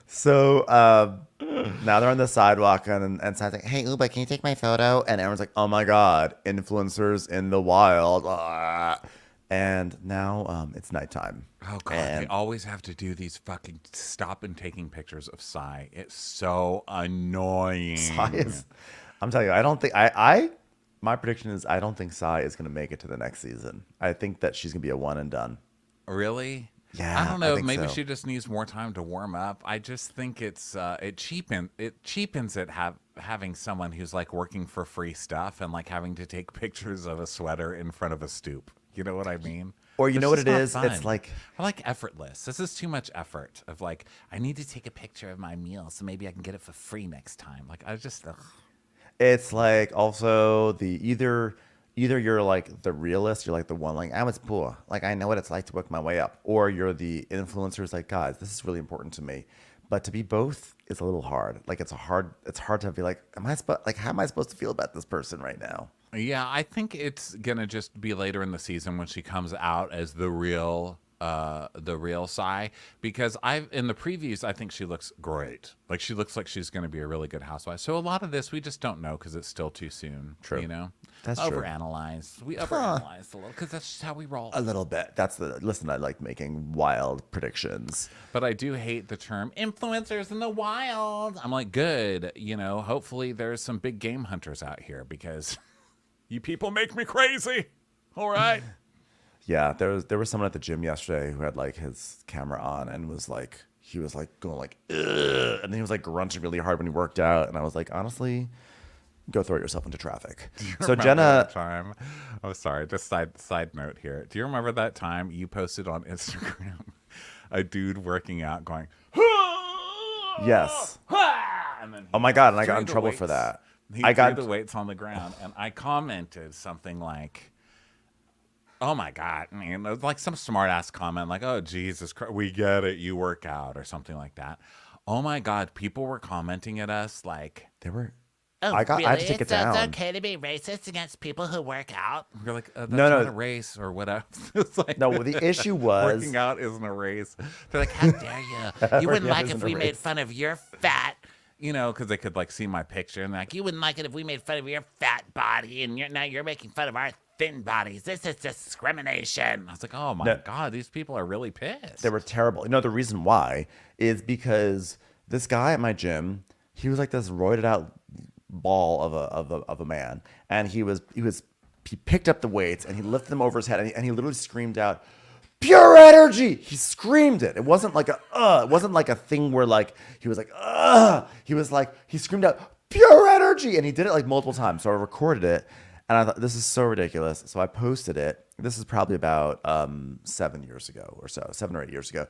So now they're on the sidewalk and Si's like, hey, Uba, can you take my photo? And everyone's like, oh my God, influencers in the wild. And now it's nighttime. Oh, God. They always have to do these fucking stop and taking pictures of Sai. It's so annoying. I'm telling you, I don't think my prediction is I don't think Sai is going to make it to the next season. I think that she's going to be a one and done. Really? Yeah. I don't know. Maybe so. She just needs more time to warm up. I just think it cheapens it having someone who's like working for free stuff and like having to take pictures of a sweater in front of a stoop. You know what I mean? Or you know what it is? Fun. It's like I like effortless. This is too much effort of like I need to take a picture of my meal so maybe I can get it for free next time. Like I just It's like also the either you're like the realist, you're like the one like I was poor. Like I know what it's like to work my way up. Or you're the influencers like, guys, this is really important to me. But to be both is a little hard. Like it's hard to be like, how am I supposed to feel about this person right now? Yeah, I think it's gonna just be later in the season when she comes out as the real Sai, because in the previews I think she looks great. Like she looks like she's gonna be a really good housewife. So a lot of this we just don't know because it's still too soon. True. You know, that's overanalyze. We overanalyze a little because that's just how we roll. A little bit. Listen. I like making wild predictions, but I do hate the term influencers in the wild. I'm like, good. Hopefully there's some big game hunters out here because. You people make me crazy. All right. Yeah, there was someone at the gym yesterday who had like his camera on and was like going like, ugh, and then he was like grunting really hard when he worked out, and I was like, honestly, go throw yourself into traffic. So Jenna, that time. Oh, sorry. Just side note here. Do you remember that time you posted on Instagram a dude working out going? Yes. And then oh my God, and I got in trouble for that. I got the weights on the ground, and I commented something like, "Oh my God!" I mean, it was like some smart ass comment, like, "Oh Jesus Christ, we get it, you work out," or something like that. Oh my God, people were commenting at us like they were. Oh, I had to take it down. It's okay to be racist against people who work out. You're like, that's not a race or whatever. It's like, no, the issue was working out isn't a race. They're like, how dare you? You wouldn't like if we made fun of your fat. Because they could like see my picture and like, you wouldn't like it if we made fun of your fat body, and now you're making fun of our thin bodies. This is discrimination. I was like, oh my God, these people are really pissed. They were terrible. The reason why is because this guy at my gym, he was like this roided out ball of a man, and he picked up the weights and he lifted them over his head and he literally screamed out, "Pure energy!" He screamed it. It wasn't like it wasn't like a thing where like he was like he was like he screamed out "pure energy," and he did it like multiple times. So I recorded it, and I thought this is so ridiculous. So I posted it. This is probably about 7 years ago or so, 7 or 8 years ago,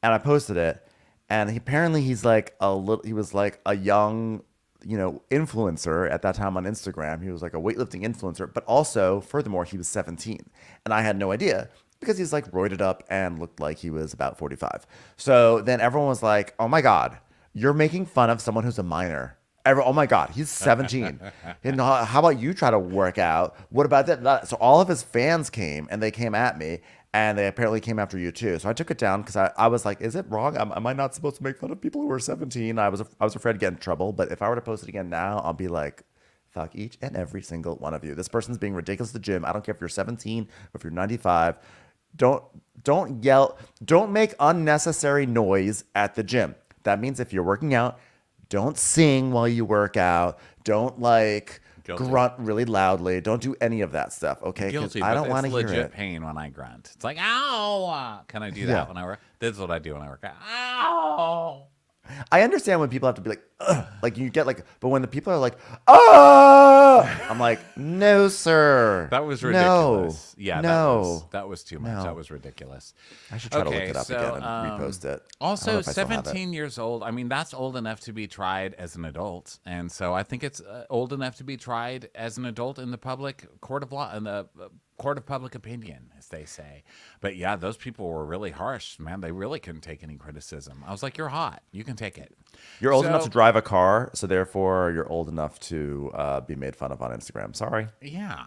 and I posted it. And he was like a young influencer at that time on Instagram. He was like a weightlifting influencer, but also furthermore he was 17, and I had no idea. Because he's like roided up and looked like he was about 45. So then everyone was like, oh my God, you're making fun of someone who's a minor. Oh my God, he's 17. And how about you try to work out? What about that? So all of his fans came and they came at me, and they apparently came after you too. So I took it down because I was like, is it wrong? Am I not supposed to make fun of people who are 17? I was afraid to get in trouble. But if I were to post it again now, I'll be like, fuck each and every single one of you. This person's being ridiculous at the gym. I don't care if you're 17 or if you're 95. Don't yell. Don't make unnecessary noise at the gym. That means if you're working out, don't sing while you work out. Don't like grunt really loudly. Don't do any of that stuff, okay? Guilty, I don't but want to it's hear legit it. pain when I grunt. It's like, ow! Can I do that when I work? This is what I do when I work out. Ow! I understand when people have to be like, ugh, like you get like, but when the people are like, oh, I'm like, no, sir. That was ridiculous. No, Yeah, no. that was too much. No. That was ridiculous. I should try to look it up again and repost it. I don't know Also, if I still have it. 17 years old. I mean, that's old enough to be tried as an adult, and so I think it's old enough to be tried as an adult in the public court of law, in the court of public opinion, as they say. But yeah, those people were really harsh, man. They really couldn't take any criticism. I was like, "You're hot. You can take it." You're old enough to drive a car, so therefore you're old enough to be made fun of on Instagram. Sorry. Yeah.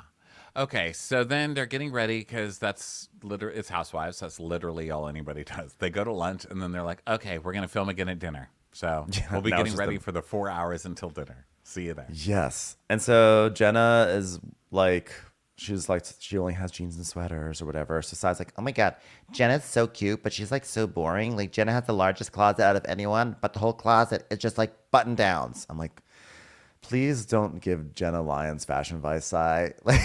Okay, so then they're getting ready because that's literally, it's Housewives. That's literally all anybody does. They go to lunch and then they're like, okay, we're going to film again at dinner. So we'll be getting ready for the 4 hours until dinner. See you there. Yes. And so Jenna is like, she only has jeans and sweaters or whatever. So Sai's like, oh my God, Jenna's so cute, but she's like so boring. Like Jenna has the largest closet out of anyone, but the whole closet is just like button downs. I'm like, please don't give Jenna Lyons fashion advice, Sai. Like,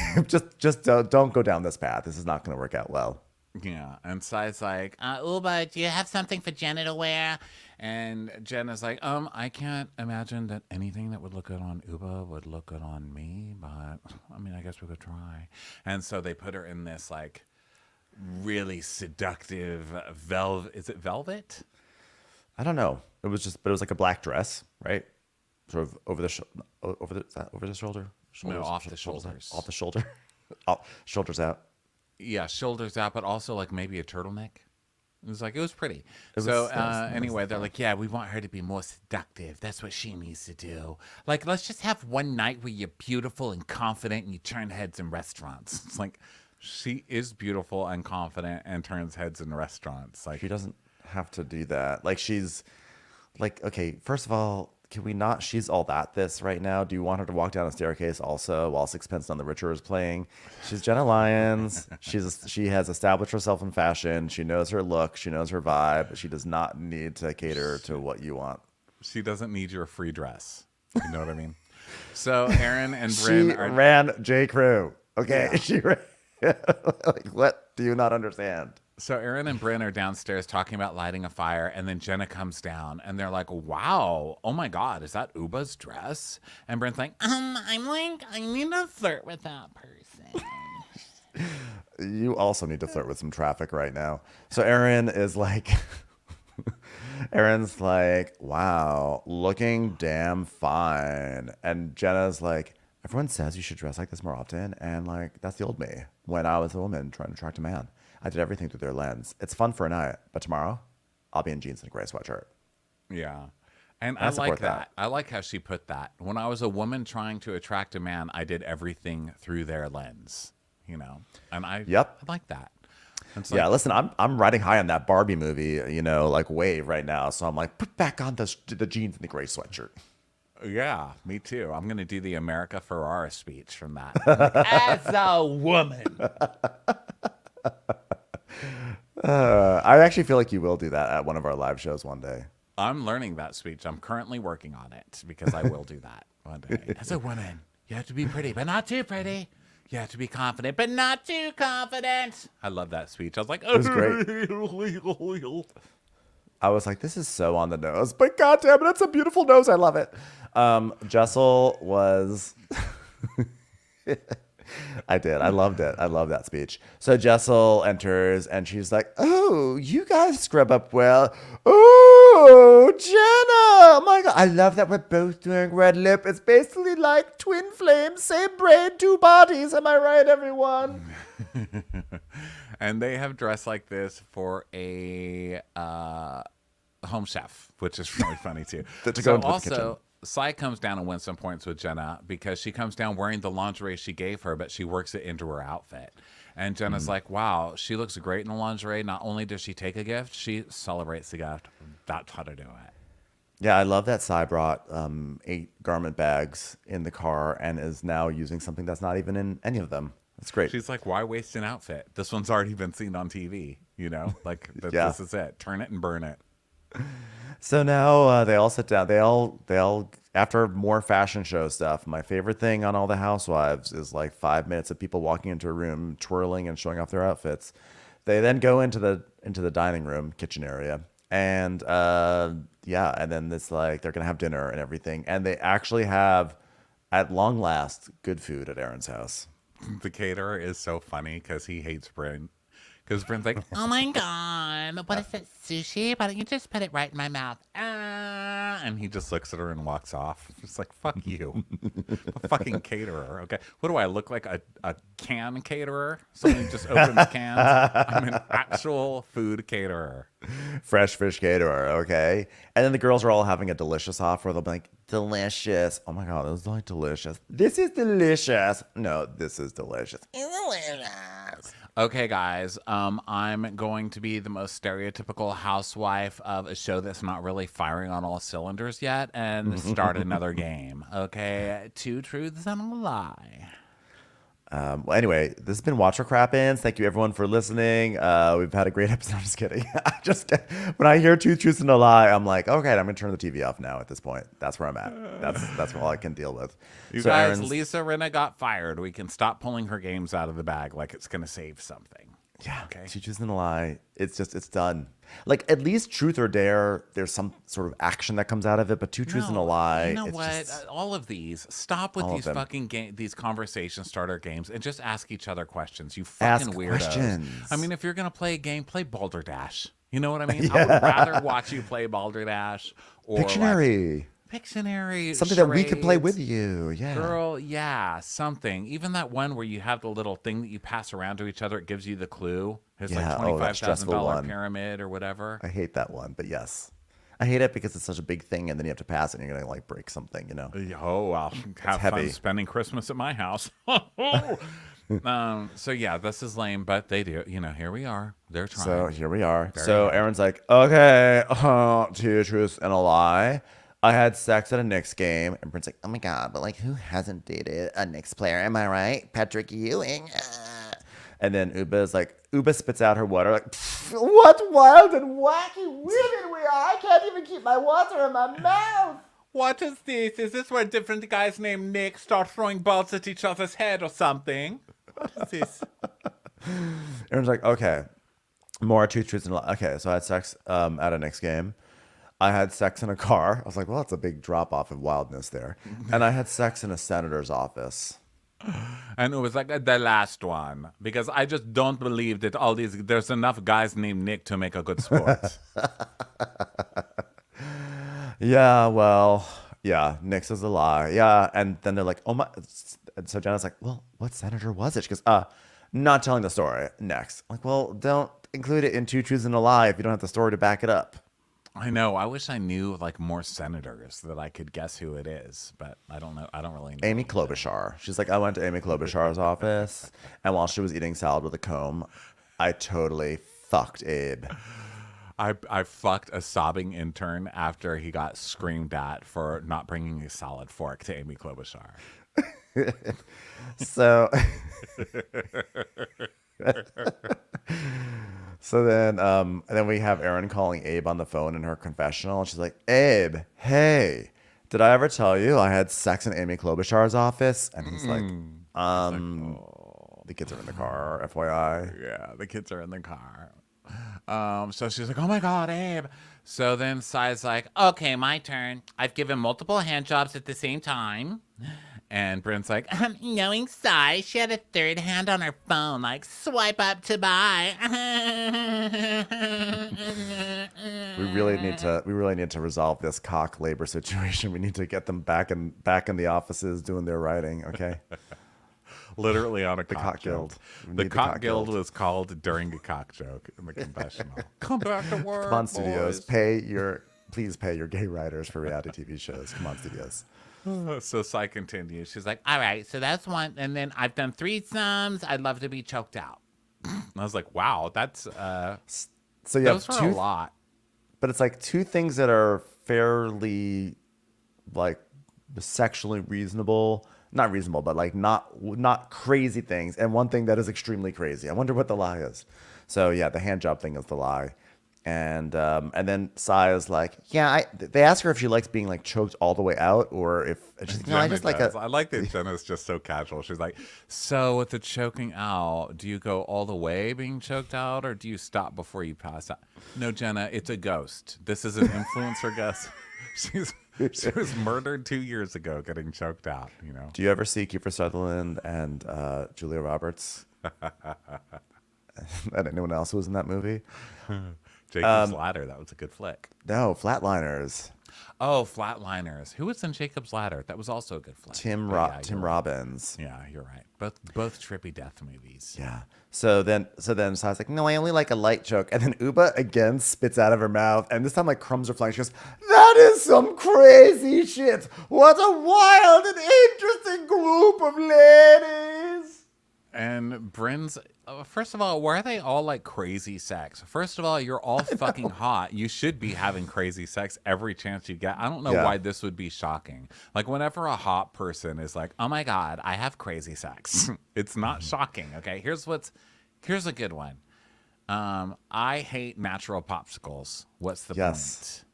just don't go down this path. This is not going to work out well. Yeah, and Sai's like, Uba, do you have something for Jenna to wear? and Jenna's like, I can't imagine that anything that would look good on Uba would look good on me, but I mean, I guess we could try. And so they put her in this like really seductive velvet. Is it velvet? I don't know. It was like a black dress, right? Sort of over the shoulder. No, off the shoulders. Off the shoulder. Shoulders out. Yeah, shoulders out, but also like maybe a turtleneck. It was pretty. Anyway, they're like, yeah, we want her to be more seductive. That's what she needs to do. Like, let's just have one night where you're beautiful and confident and you turn heads in restaurants. It's like, she is beautiful and confident and turns heads in restaurants. Like, She doesn't have to do that. Like, she's like, okay, first of all, can we not? She's all this right now. Do you want her to walk down a staircase also while Sixpence None the Richer is playing? She's Jenna Lyons. She has established herself in fashion. She knows her look. She knows her vibe. She does not need to cater to what you want. she doesn't need your free dress. You know what I mean? So Aaron and Brynn She ran J. Crew. Okay, yeah. She ran. Like, what do you not understand? So Aaron and Brynn are downstairs talking about lighting a fire, and then Jenna comes down, and they're like, wow, oh my God, is that Uba's dress? And Brynn's like, I'm like, I need to flirt with that person. You also need to flirt with some traffic right now. So Aaron is like, Aaron's like, wow, looking damn fine. And Jenna's like, everyone says you should dress like this more often. And like, that's the old me when I was a woman trying to attract a man. I did everything through their lens. It's fun for a night, but tomorrow I'll be in jeans and a gray sweatshirt. yeah. And I like that. I like how she put that. When I was a woman trying to attract a man, I did everything through their lens, you know? And I like that. Yeah, listen, I'm riding high on that Barbie movie, like wave right now. So I'm like, put back on the jeans and the gray sweatshirt. Yeah, me too. I'm going to do the America Ferrara speech from that. As a woman. I actually feel like you will do that at one of our live shows one day. I'm learning that speech. I'm currently working on it because I will do that one day. As a woman, you have to be pretty, but not too pretty. You have to be confident, but not too confident. I love that speech. I was like, It was great. I was like, this is so on the nose, but goddamn it, it's a beautiful nose. I love it. Jessel was... I did. I loved it. I love that speech. So Jessel enters and she's like, oh, you guys scrub up well. Oh, Jenna. Oh my God. I love that we're both doing red lip. It's basically like twin flames, same brain, two bodies. Am I right, everyone? And they have dressed like this for a home chef, which is really funny too. Go into the kitchen. Sai comes down and wins some points with Jenna because she comes down wearing the lingerie she gave her, but she works it into her outfit. And Jenna's like, wow, she looks great in the lingerie. Not only does she take a gift, she celebrates the gift. That's how to do it. Yeah, I love that Sai brought 8 garment bags in the car and is now using something that's not even in any of them. That's great. She's like, why waste an outfit? This one's already been seen on TV, Like, Yeah. This is it. Turn it and burn it. So now they all sit down. They all after more fashion show stuff. My favorite thing on all the Housewives is like 5 minutes of people walking into a room, twirling and showing off their outfits. They then go into the dining room, kitchen area, and and then it's like they're gonna have dinner and everything, and they actually have, at long last, good food at Aaron's house. The caterer is so funny because he hates Brynn. Because Brynn's like, oh my God, what is it, sushi? Why don't you just put it right in my mouth? And he just looks at her and walks off. Just like, fuck you. A fucking caterer, okay? What do I look like, a can caterer? Someone who just opens cans? I'm an actual food caterer. Fresh fish caterer, okay? And then the girls are all having a delicious offer. They'll be like, delicious. Oh my God, this is like delicious. This is delicious. No, this is delicious. Okay, guys, I'm going to be the most stereotypical housewife of a show that's not really firing on all cylinders yet and start another game. Okay, 2 truths and a lie. Well, anyway, this has been Watch for Crappens. Thank you, everyone, for listening. We've had a great episode. I'm just kidding. When I hear 2 truths and a lie, I'm like, okay, I'm going to turn the TV off now at this point. That's where I'm at. That's all I can deal with. You guys, Lisa Rinna got fired. We can stop pulling her games out of the bag like it's going to save something. Yeah. Okay. 2 truths and a lie. It's done. Like, at least truth or dare, there's some sort of action that comes out of it, but 2 truths and a lie. You know what? All of these. Stop with these fucking these conversation starter games and just ask each other questions. You fucking weirdos. Questions. I mean, if you're gonna play a game, play Balderdash. You know what I mean? I would rather watch you play Balderdash or Pictionary. Pictionary. Something that we could play with you. Yeah. Girl, yeah, something. Even that one where you have the little thing that you pass around to each other, it gives you the clue. It's like $25,000 pyramid or whatever. I hate that one, but yes. I hate it because it's such a big thing and then you have to pass it and you're going to like break something, you know? Oh, I'll have fun spending Christmas at my house. So yeah, this is lame, but they do. You know, here we are. They're trying. So here we are. Aaron's like, okay, 2 truths and a lie. I had sex at a Knicks game. And Brynn's like, oh my God, but like, who hasn't dated a Knicks player? Am I right? Patrick Ewing. And then Uba spits out her water like, what wild and wacky women we are. I can't even keep my water in my mouth. What is this? Is this where different guys named Nick start throwing balls at each other's head or something? What is this? Aaron's like, okay, more 2 truths and a lie. Okay, so I had sex at a Knicks game. I had sex in a car. I was like, well, that's a big drop off of wildness there. And I had sex in a senator's office. And it was like the last one because I just don't believe that there's enough guys named Nick to make a good sport. Yeah, well, yeah, Nick's is a lie. Yeah, and then they're like, oh my. And so Jenna's like, well, what senator was it? She goes, not telling the story. Next. I'm like, well, don't include it in 2 truths and a lie if you don't have the story to back it up. I know. I wish I knew like more senators that I could guess who it is, but I don't know. I don't really know. Amy Klobuchar. She's like, I went to Amy Klobuchar's office, and while she was eating salad with a comb, I totally fucked Abe. I fucked a sobbing intern after he got screamed at for not bringing a salad fork to Amy Klobuchar. So then we have Erin calling Abe on the phone in her confessional, and she's like, Abe, hey, did I ever tell you I had sex in Amy Klobuchar's office? And he's like, the kids are in the car, FYI. Yeah, the kids are in the car. So she's like, oh my God, Abe. So then Sai's like, okay, my turn. I've given multiple hand jobs at the same time. And Brynn's like, knowing Sai, she had a third hand on her phone, like swipe up to buy. We really need to resolve this cock labor situation. We need to get them back in the offices doing their writing, okay? Literally on a the cock guild. The cock guild was called during a cock joke in the confessional. Come back to work. Come on, studios. Please pay your gay writers for reality TV shows. Come on, studios. So Sai continues. She's like, all right, so that's one. And then I've done threesomes. I'd love to be choked out. And I was like, wow, that's so you those have are a lot. But it's like 2 things that are fairly like sexually reasonable. Not reasonable, but like not crazy things. And one thing that is extremely crazy. I wonder what the lie is. So yeah, the hand job thing is the lie. And then Sai is like, yeah, they ask her if she likes being like choked all the way out or if she's like, no, I just like I like that Jenna's just so casual. She's like, so with the choking out, do you go all the way being choked out or do you stop before you pass out? No, Jenna, it's a ghost. This is an influencer ghost. She was murdered 2 years ago getting choked out, you know. Do you ever see Kiefer Sutherland and Julia Roberts? And anyone else who was in that movie? Jacob's Ladder, that was a good flick. No, Flatliners. Oh, Flatliners. Who was in Jacob's Ladder? That was also a good flick. Tim Robbins. Yeah, you're right. Both trippy death movies. Yeah. So then Sai's like, no, I only like a light choke. And then Uba again spits out of her mouth. And this time like crumbs are flying. She goes, that is some crazy shit. What a wild and interesting group of ladies. And Brynn's, first of all, why are they all like crazy sex? First of all, you're all fucking hot. You should be having crazy sex every chance you get. I don't know why this would be shocking. Like whenever a hot person is like, oh my God, I have crazy sex. It's not shocking. Okay. Here's a good one. I hate natural popsicles. What's the point?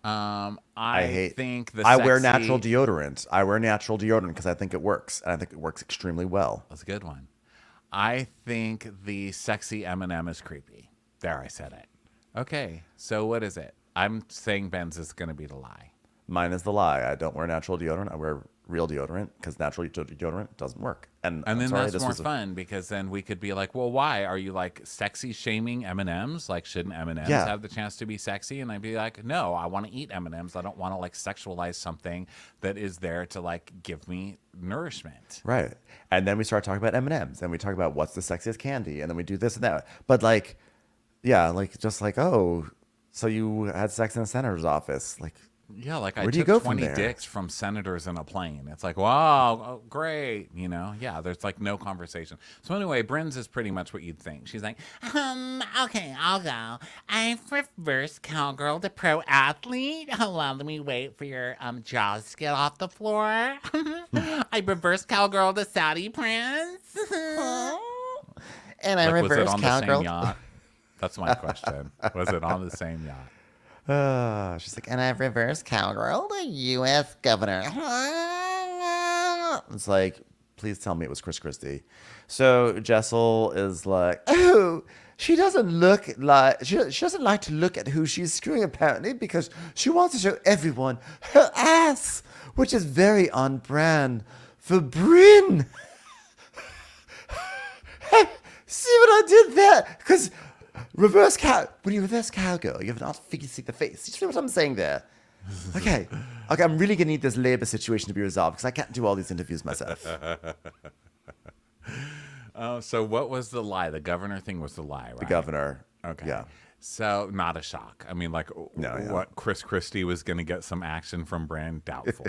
I wear natural deodorant. I wear natural deodorant because I think it works, and I think it works extremely well. That's a good one. I think the sexy M&M is creepy. There, I said it. Okay, so what is it? I'm saying Ben's is going to be the lie. Mine is the lie. I don't wear natural deodorant. I wear real deodorant because natural deodorant doesn't work. And then that's more fun because then we could be like, well, why are you like sexy shaming M&Ms? Like, shouldn't M&Ms have the chance to be sexy? And I'd be like, no, I want to eat M&Ms. I don't want to like sexualize something that is there to like give me nourishment. Right. And then we start talking about M&Ms and we talk about what's the sexiest candy. And then we do this and that. But like, yeah, like just like, oh, so you had sex in a senator's office. Like, yeah, like I took 20 dicks from senators in a plane. It's like, wow, oh, great. You know, yeah, there's like no conversation. So anyway, Brynn's is pretty much what you'd think. She's like, okay, I'll go. I'm reverse cowgirl to pro athlete. Hold on, let me wait for your jaws to get off the floor. I reverse cowgirl to Saudi prince. And I like, reverse was it on cowgirl. the same yacht? That's my question. Was it on the same yacht? She's like, And I've reversed cowgirl to U.S. governor. it's like, please tell me it was Chris Christie. So Jessel is like, oh, she doesn't like to look at who she's screwing apparently because she wants to show everyone her ass, which is very on brand for Brynn. See what I did there? Because when you reverse cowgirl, you have not see the face. You see what I'm saying there? Okay, I'm really gonna need this labor situation to be resolved because I can't do all these interviews myself. So what was the lie? The governor thing was the lie, right? The governor. Okay. Yeah. So not a shock. I mean, like, what Chris Christie was going to get some action from Brynn? Doubtful.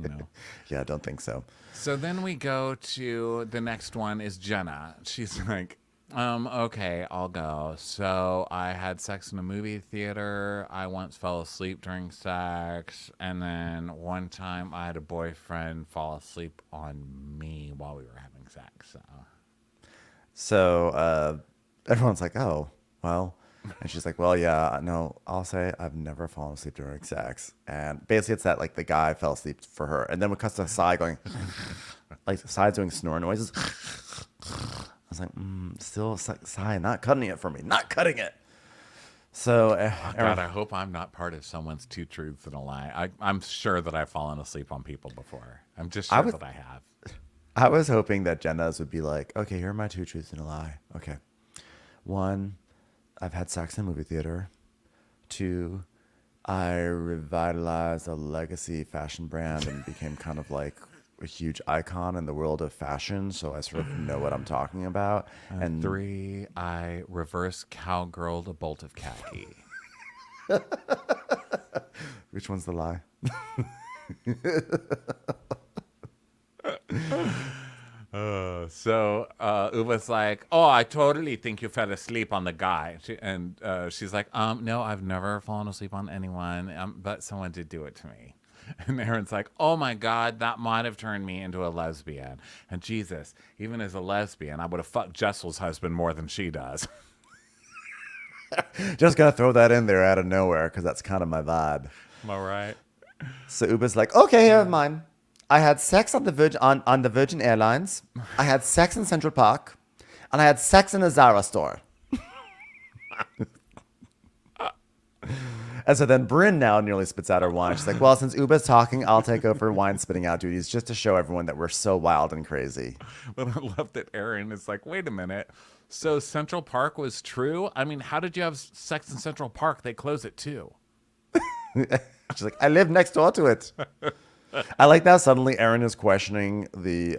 You know? Yeah, I don't think so. So then we go to the next one is Jenna. She's like, okay, I'll go. So I had sex in a movie theater. I once fell asleep during sex. And then one time I had a boyfriend fall asleep on me while we were having sex. So everyone's like, oh, well. And she's like, well, yeah, no, I'll say I've never fallen asleep during sex. And basically it's that like the guy fell asleep for her. And then we cut to Sai going, like Sai doing snore noises. I was like, still Sai, not cutting it for me, not cutting it. So, God, I hope I'm not part of someone's two truths and a lie. I'm sure that I've fallen asleep on people before. I'm just sure that I have. I was hoping that Jenna's would be like, okay, here are my two truths and a lie. Okay. 1, I've had sex in a movie theater. 2, I revitalized a legacy fashion brand and became kind of like a huge icon in the world of fashion, so I sort of know what I'm talking about. And 3, I reverse cowgirled a bolt of khaki. Which one's the lie? Uva's like, oh, I totally think you fell asleep on the guy. She's like, no, I've never fallen asleep on anyone, but someone did do it to me. And Aaron's like, oh my God, that might have turned me into a lesbian. And Jesus, even as a lesbian, I would have fucked Jessel's husband more than she does. Just gonna throw that in there out of nowhere because that's kind of my vibe. Am I right? So Uber's like, okay, here's mine. I had sex on the Virgin Airlines. I had sex in Central Park, and I had sex in a Zara store. And so then Brynn now nearly spits out her wine. She's like, well, since Uber's talking, I'll take over wine spitting out duties just to show everyone that we're so wild and crazy. But I love that Aaron is like, wait a minute. So Central Park was true? I mean, how did you have sex in Central Park? They close it too. She's like, I live next door to it. I like that suddenly Aaron is questioning the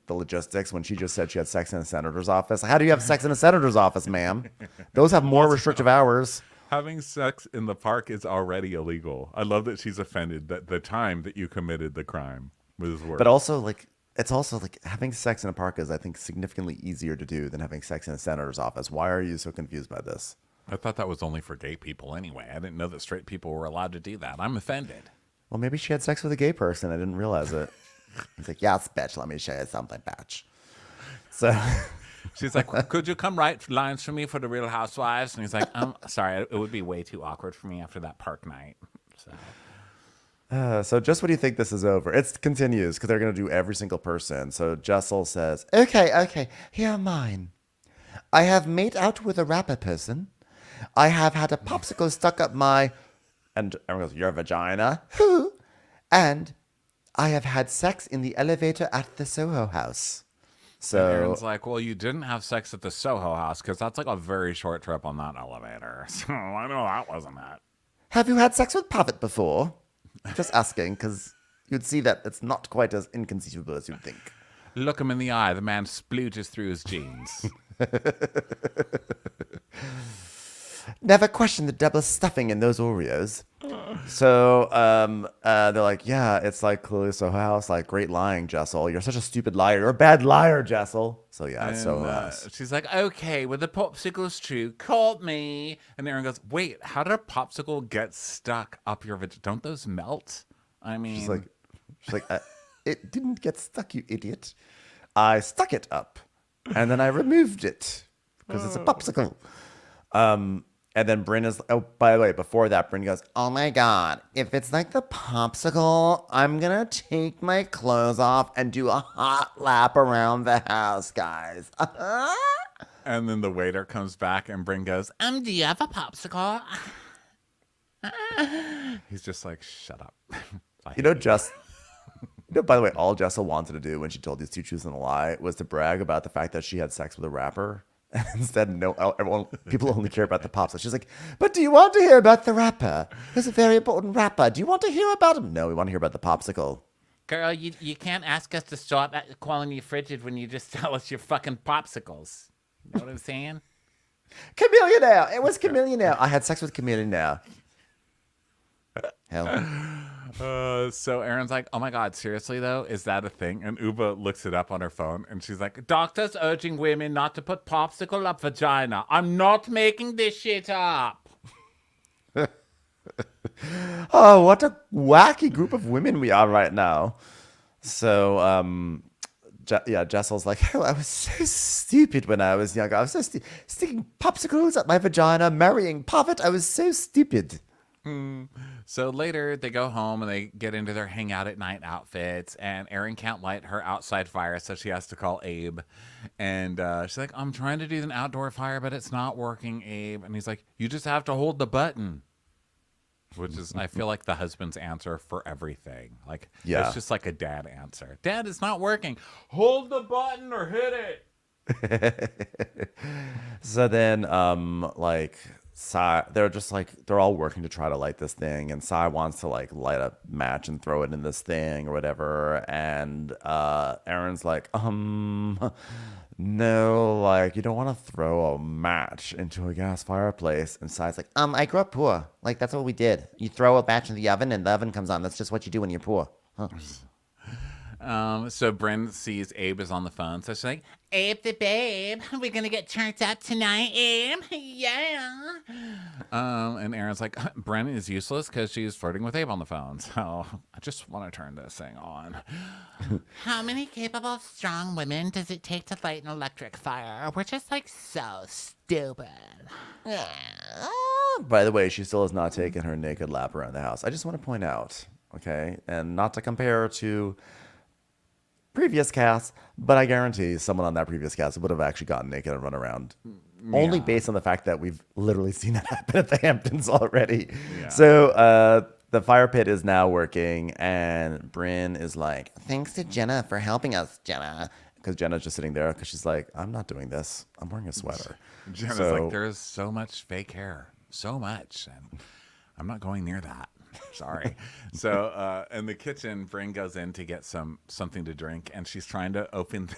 logistics when she just said she had sex in a senator's office. How do you have sex in a senator's office, ma'am? Those have more restrictive hours. Having sex in the park is already illegal. I love that she's offended that the time that you committed the crime was worse. But also, like, it's also like having sex in a park is, I think, significantly easier to do than having sex in a senator's office. Why are you so confused by this? I thought that was only for gay people anyway. I didn't know that straight people were allowed to do that. I'm offended. Well, maybe she had sex with a gay person. I didn't realize it. He's like, yes, bitch, let me show you something, bitch. So she's like, could you come write lines for me for the Real Housewives? And he's like, sorry, it would be way too awkward for me after that park night. So just when you think this is over, it continues because they're going to do every single person. So Jessel says, okay, here are mine. I have made out with a rapper person. I have had a popsicle stuck up my, and everyone goes, your vagina. Who? And I have had sex in the elevator at the Soho House. So and Aaron's like, well, you didn't have sex at the Soho House because that's like a very short trip on that elevator. So I know that wasn't it. Have you had sex with Pavitt before? Just asking because you'd see that it's not quite as inconceivable as you'd think. Look him in the eye. The man splooges through his jeans. Never questioned the double stuffing in those Oreos. So they're like, yeah, it's like clearly Soho House. Like, great lying, Jessel. You're such a stupid liar. You're a bad liar, Jessel. So yeah, it's Soho House. She's like, okay, well, the popsicle's true. Call me. And Aaron goes, wait, how did a popsicle get stuck up your vagina? Don't those melt? I mean, she's like, it didn't get stuck, you idiot. I stuck it up, and then I removed it because it's a popsicle. And then Brynn is, oh, by the way, before that, Brynn goes, oh my God, if it's like the popsicle, I'm going to take my clothes off and do a hot lap around the house, guys. And then the waiter comes back and Brynn goes, do you have a popsicle? he's just like, shut up. By the way, all Jessel wanted to do when she told these two truths and a lie was to brag about the fact that she had sex with a rapper. Instead, no, people only care about the popsicle. She's like, but do you want to hear about the rapper? He's a very important rapper. Do you want to hear about him? No, we want to hear about the popsicle. Girl, you can't ask us to stop calling you frigid when you just tell us your fucking popsicles. You know what I'm saying? Chameleon now. It was Chameleon now. I had sex with Chameleon now. Hell. So Aaron's like, oh my God, seriously though? Is that a thing? And Uba looks it up on her phone and she's like, doctors urging women not to put popsicle up vagina. I'm not making this shit up. Oh, what a wacky group of women we are right now. So, Jessel's like, oh, I was so stupid when I was young. I was so sticking popsicles up my vagina, marrying Pavitt. I was so stupid. So later they go home and they get into their hangout at night outfits and Erin can't light her outside fire, so she has to call Abe. And she's like, I'm trying to do an outdoor fire, but it's not working, Abe. And he's like, you just have to hold the button. Which is, I feel like the husband's answer for everything. Like, yeah. It's just like a dad answer. Dad, it's not working. Hold the button or hit it. So then, Sai, they're all working to try to light this thing, and Sai wants to like light a match and throw it in this thing or whatever, and Aaron's like, no, like you don't want to throw a match into a gas fireplace, and Sai's like, I grew up poor, like that's what we did. You throw a match in the oven and the oven comes on. That's just what you do when you're poor. Huh. So Brynn sees Abe is on the phone. So she's like, Abe the babe, we're gonna get turned up tonight, Abe. Yeah. and Aaron's like, Brynn is useless because she's flirting with Abe on the phone. So I just want to turn this thing on. How many capable, strong women does it take to light an electric fire? We're just like so stupid. By the way, she still has not taken her naked lap around the house. I just want to point out, okay, and not to compare to previous casts, but I guarantee someone on that previous cast would have actually gotten naked and run around. Only based on the fact that we've literally seen it happen at the Hamptons already. Yeah. So the fire pit is now working, and Brynn is like, Thanks to Jenna for helping us, Jenna. because Jenna's just sitting there because she's like, I'm not doing this. I'm wearing a sweater. Jenna's So- like, there's so much fake hair. So much. And I'm not going near that. Sorry. So in the kitchen, Brynn goes in to get something to drink, and she's trying to open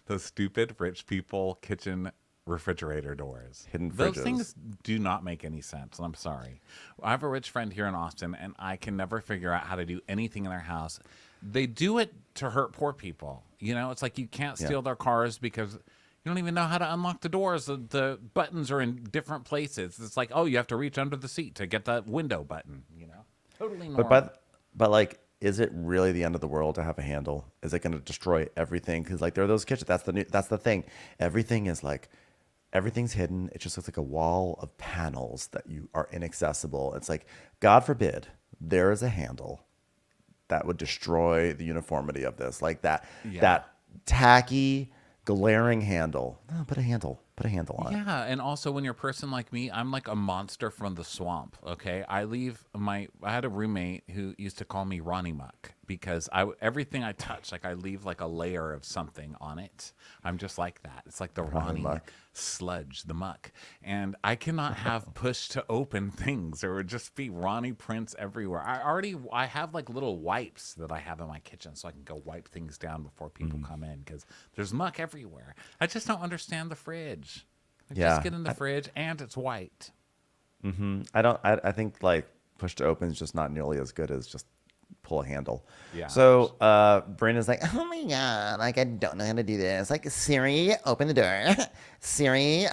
those stupid rich people kitchen refrigerator doors. Hidden Those fridges. things do not make any sense, and I'm sorry. I have a rich friend here in Austin, and I can never figure out how to do anything in their house. They do it to hurt poor people. You know, it's like you can't steal their cars because you don't even know how to unlock the doors. The buttons are in different places. It's like, oh, you have to reach under the seat to get that window button, you know? Totally normal. But like, is it really the end of the world to have a handle? Is it going to destroy everything? Because like there are those kitchens. That's the thing. Everything is like, everything's hidden. It just looks like a wall of panels that you are inaccessible. It's like, God forbid, there is a handle that would destroy the uniformity of this. Like that tacky, glaring handle. No, put a handle on it. Yeah, and also when you're a person like me, I'm like a monster from the swamp, okay? I had a roommate who used to call me Ronnie Muck because everything I touch, like I leave like a layer of something on it. I'm just like that. It's like the Ronnie Muck. sludge, the muck. And I cannot have push to open things. There would just be Ronnie prints everywhere. I have like little wipes that I have in my kitchen so I can go wipe things down before people come in because there's muck everywhere. I just don't understand the fridge. Just get in the fridge and it's white. I think like push to open is just not nearly as good as just pull a handle. Yeah. So Brynn is like, Oh my god, like I don't know how to do this. Like Siri, open the door. Siri,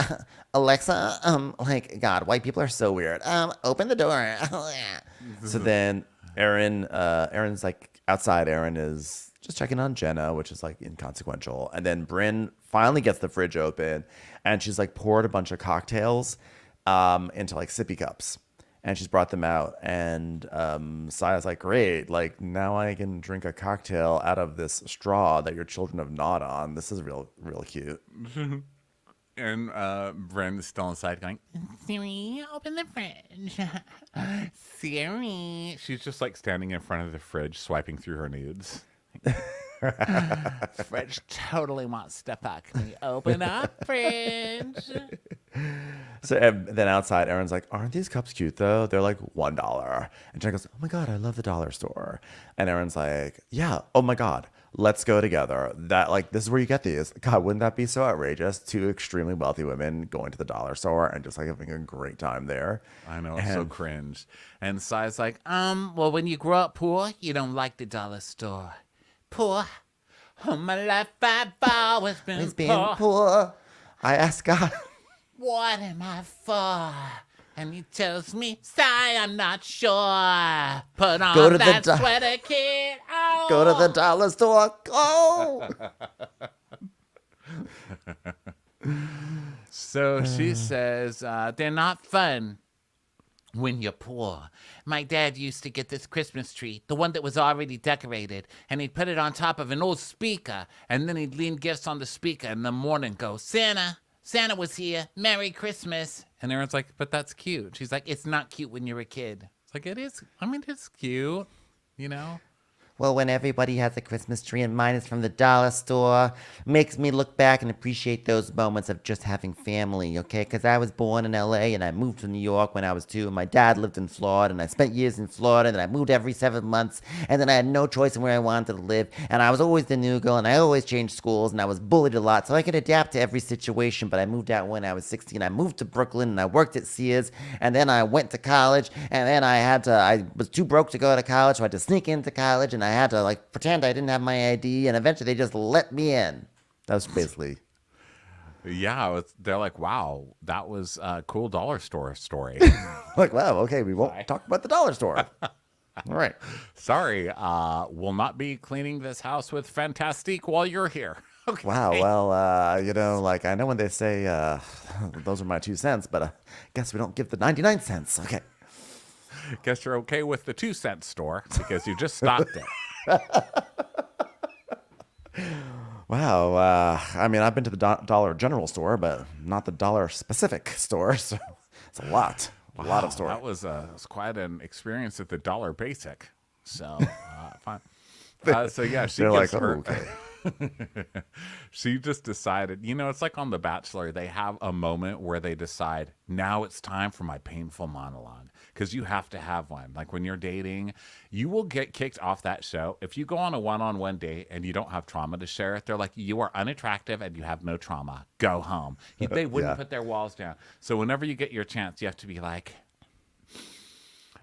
Alexa, like God, white people are so weird. Open the door. so then Aaron's like outside. Aaron is just checking on Jenna, which is like inconsequential. And then Brynn finally gets the fridge open and she's like poured a bunch of cocktails into like sippy cups. And she's brought them out, and Saya's like, great, like now I can drink a cocktail out of this straw that your children have gnawed on. This is real cute. And Brynn is still inside going, Siri, open the fridge. Siri. she's just like standing in front of the fridge, swiping through her nudes. Fridge totally wants to fuck me. Open up, fridge. So then outside, Aaron's like, aren't these cups cute though? They're like $1. And Jenna goes, oh my God, I love the dollar store. And Aaron's like, yeah, oh my God, let's go together. That like, this is where you get these. God, wouldn't that be so outrageous? Two extremely wealthy women going to the dollar store and just like having a great time there. I know, it's so And- cringe. And Saya's like, Well, when you grow up poor, you don't like the dollar store. Poor. All my life I've always been It's been poor. poor. I asked God, What am I for? And he tells me, sigh, I'm not sure. Put on Go to the that do- sweater, kid. Oh. Go to the dollar store. Go. so she says, They're not fun when you're poor. My dad used to get this Christmas tree, the one that was already decorated, and he'd put it on top of an old speaker, and then he'd lean gifts on the speaker in the morning, go, Santa was here. Merry Christmas. and Aaron's like, but that's cute. She's like, It's not cute when you're a kid. it's like, it is. I mean, it's cute, you know? Well, when everybody has a Christmas tree and mine is from the dollar store, makes me look back and appreciate those moments of just having family, okay? Because I was born in LA and I moved to New York when I was 2, and my dad lived in Florida, and I spent years in Florida, and I moved every 7 months, and then I had no choice in where I wanted to live, and I was always the new girl, and I always changed schools, and I was bullied a lot, so I could adapt to every situation. But I moved out when I was 16. I moved to Brooklyn, and I worked at Sears, and then I went to college, and then I was too broke to go to college, so I had to sneak into college, and I had to like pretend I didn't have my ID, and eventually they just let me in. That was basically. Yeah, they're like, wow, that was a cool dollar store story. Like, wow, okay, we won't talk about the dollar store. All right. Sorry, we'll not be cleaning this house with Fantastique while you're here. Okay. Wow, well, you know, like, I know when they say those are my 2 cents, but I guess we don't give the 99 cents. Okay. Guess you're okay with the 2-cent store because you just stopped it. Wow. I mean, I've been to the Dollar General store, but not the Dollar Specific store. So it's a lot. A lot of stores. That was quite an experience at the Dollar Basic. So, fine. So yeah, she They're gets like, oh, her. okay. She just decided, it's like on The Bachelor, they have a moment where they decide, now it's time for my painful monologue. Because you have to have one. Like when you're dating, you will get kicked off that show. If you go on a one-on-one date and you don't have trauma to share, they're like, you are unattractive and you have no trauma. Go home. They wouldn't put their walls down. So whenever you get your chance, you have to be like,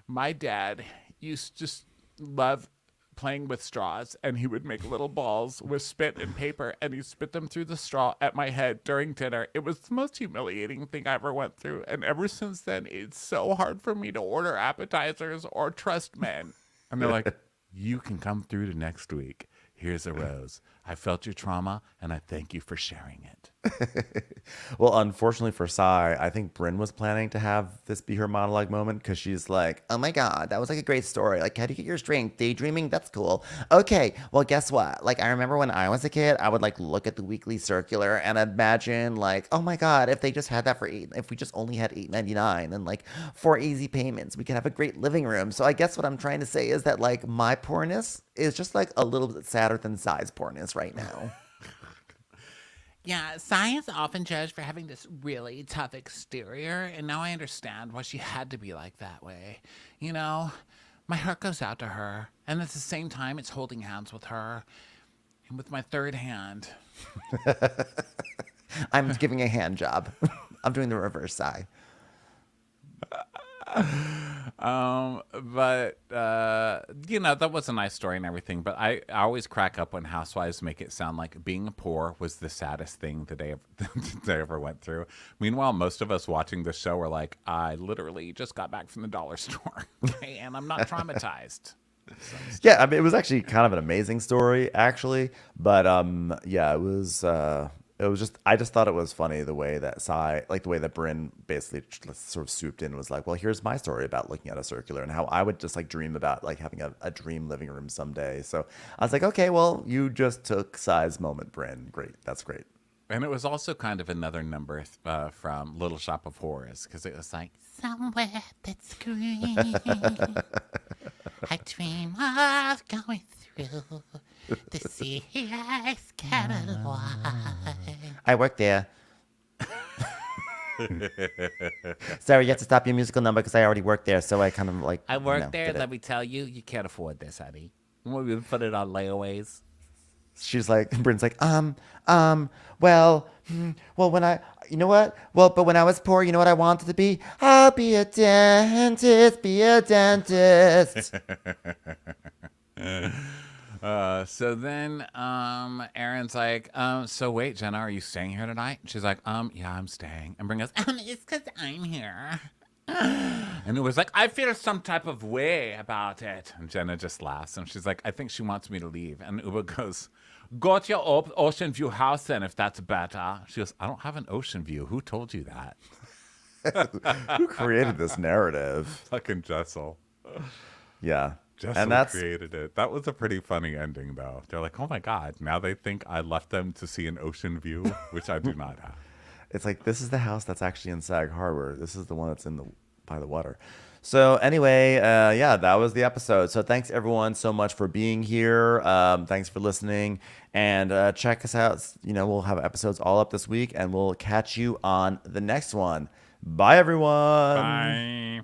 my dad used to just love playing with straws, and he would make little balls with spit and paper, and he spit them through the straw at my head during dinner. It was the most humiliating thing I ever went through, and ever since then, it's so hard for me to order appetizers or trust men. And they're like, you can come through to next week. Here's a rose. I felt your trauma, and I thank you for sharing it. Well, unfortunately for Sai, I think Brynn was planning to have this be her monologue moment because she's like, Oh my God, that was like a great story. Like, how do you get your strength? Daydreaming? That's cool. Okay, well, guess what? Like, I remember when I was a kid, I would like look at the weekly circular and imagine like, oh my God, if they just had that if we just only had $8.99 and like 4 easy payments, we could have a great living room. So I guess what I'm trying to say is that like my poorness is just like a little bit sadder than Sai's poorness right now. Yeah, Sai is often judged for having this really tough exterior, and now I understand why she had to be like that way. My heart goes out to her, and at the same time, it's holding hands with her, and with my third hand. I'm giving a hand job. I'm doing the reverse Sai. But that was a nice story and everything, but I always crack up when housewives make it sound like being poor was the saddest thing that they ever went through. Meanwhile, most of us watching the show are like, I literally just got back from the dollar store, okay, and I'm not traumatized. yeah, I mean, it was actually kind of an amazing story, actually. But yeah, it was just, I just thought it was funny the way that Sai, like the way that Brynn basically sort of swooped in and was like, well, here's my story about looking at a circular and how I would just like dream about like having a dream living room someday. So I was like, okay, well, you just took Sai's moment, Brynn. Great. That's great. And it was also kind of another number from Little Shop of Horrors, because it was like, Somewhere that's green, I dream of going through the Sears catalog. I work there. Sorry, you have to stop your musical number because I already work there, so I kind of like. I work there. get it. Let me tell you, you can't afford this, honey. We put it on layaways. She's like, Brynn's like, Well, when you know what? Well, but when I was poor, you know what I wanted to be? I'll be a dentist, be a dentist. So then Aaron's like, so wait, Jenna, are you staying here tonight? She's like, yeah, I'm staying. And Brynn goes, It's because I'm here. and it was like, I feel some type of way about it. And Jenna just laughs, and she's like, I think she wants me to leave. And Uba goes, go to your ocean view house then, if that's better. She goes, I don't have an ocean view. Who told you that? who created this narrative? Fucking Jessel. Yeah. Jessel created it. That was a pretty funny ending, though. They're like, oh my God, now they think I left them to see an ocean view, which I do not have. It's like, this is the house that's actually in Sag Harbor. This is the one that's by the water. So anyway, yeah, that was the episode. So thanks everyone so much for being here. Thanks for listening, and check us out. We'll have episodes all up this week, and we'll catch you on the next one. Bye, everyone. Bye.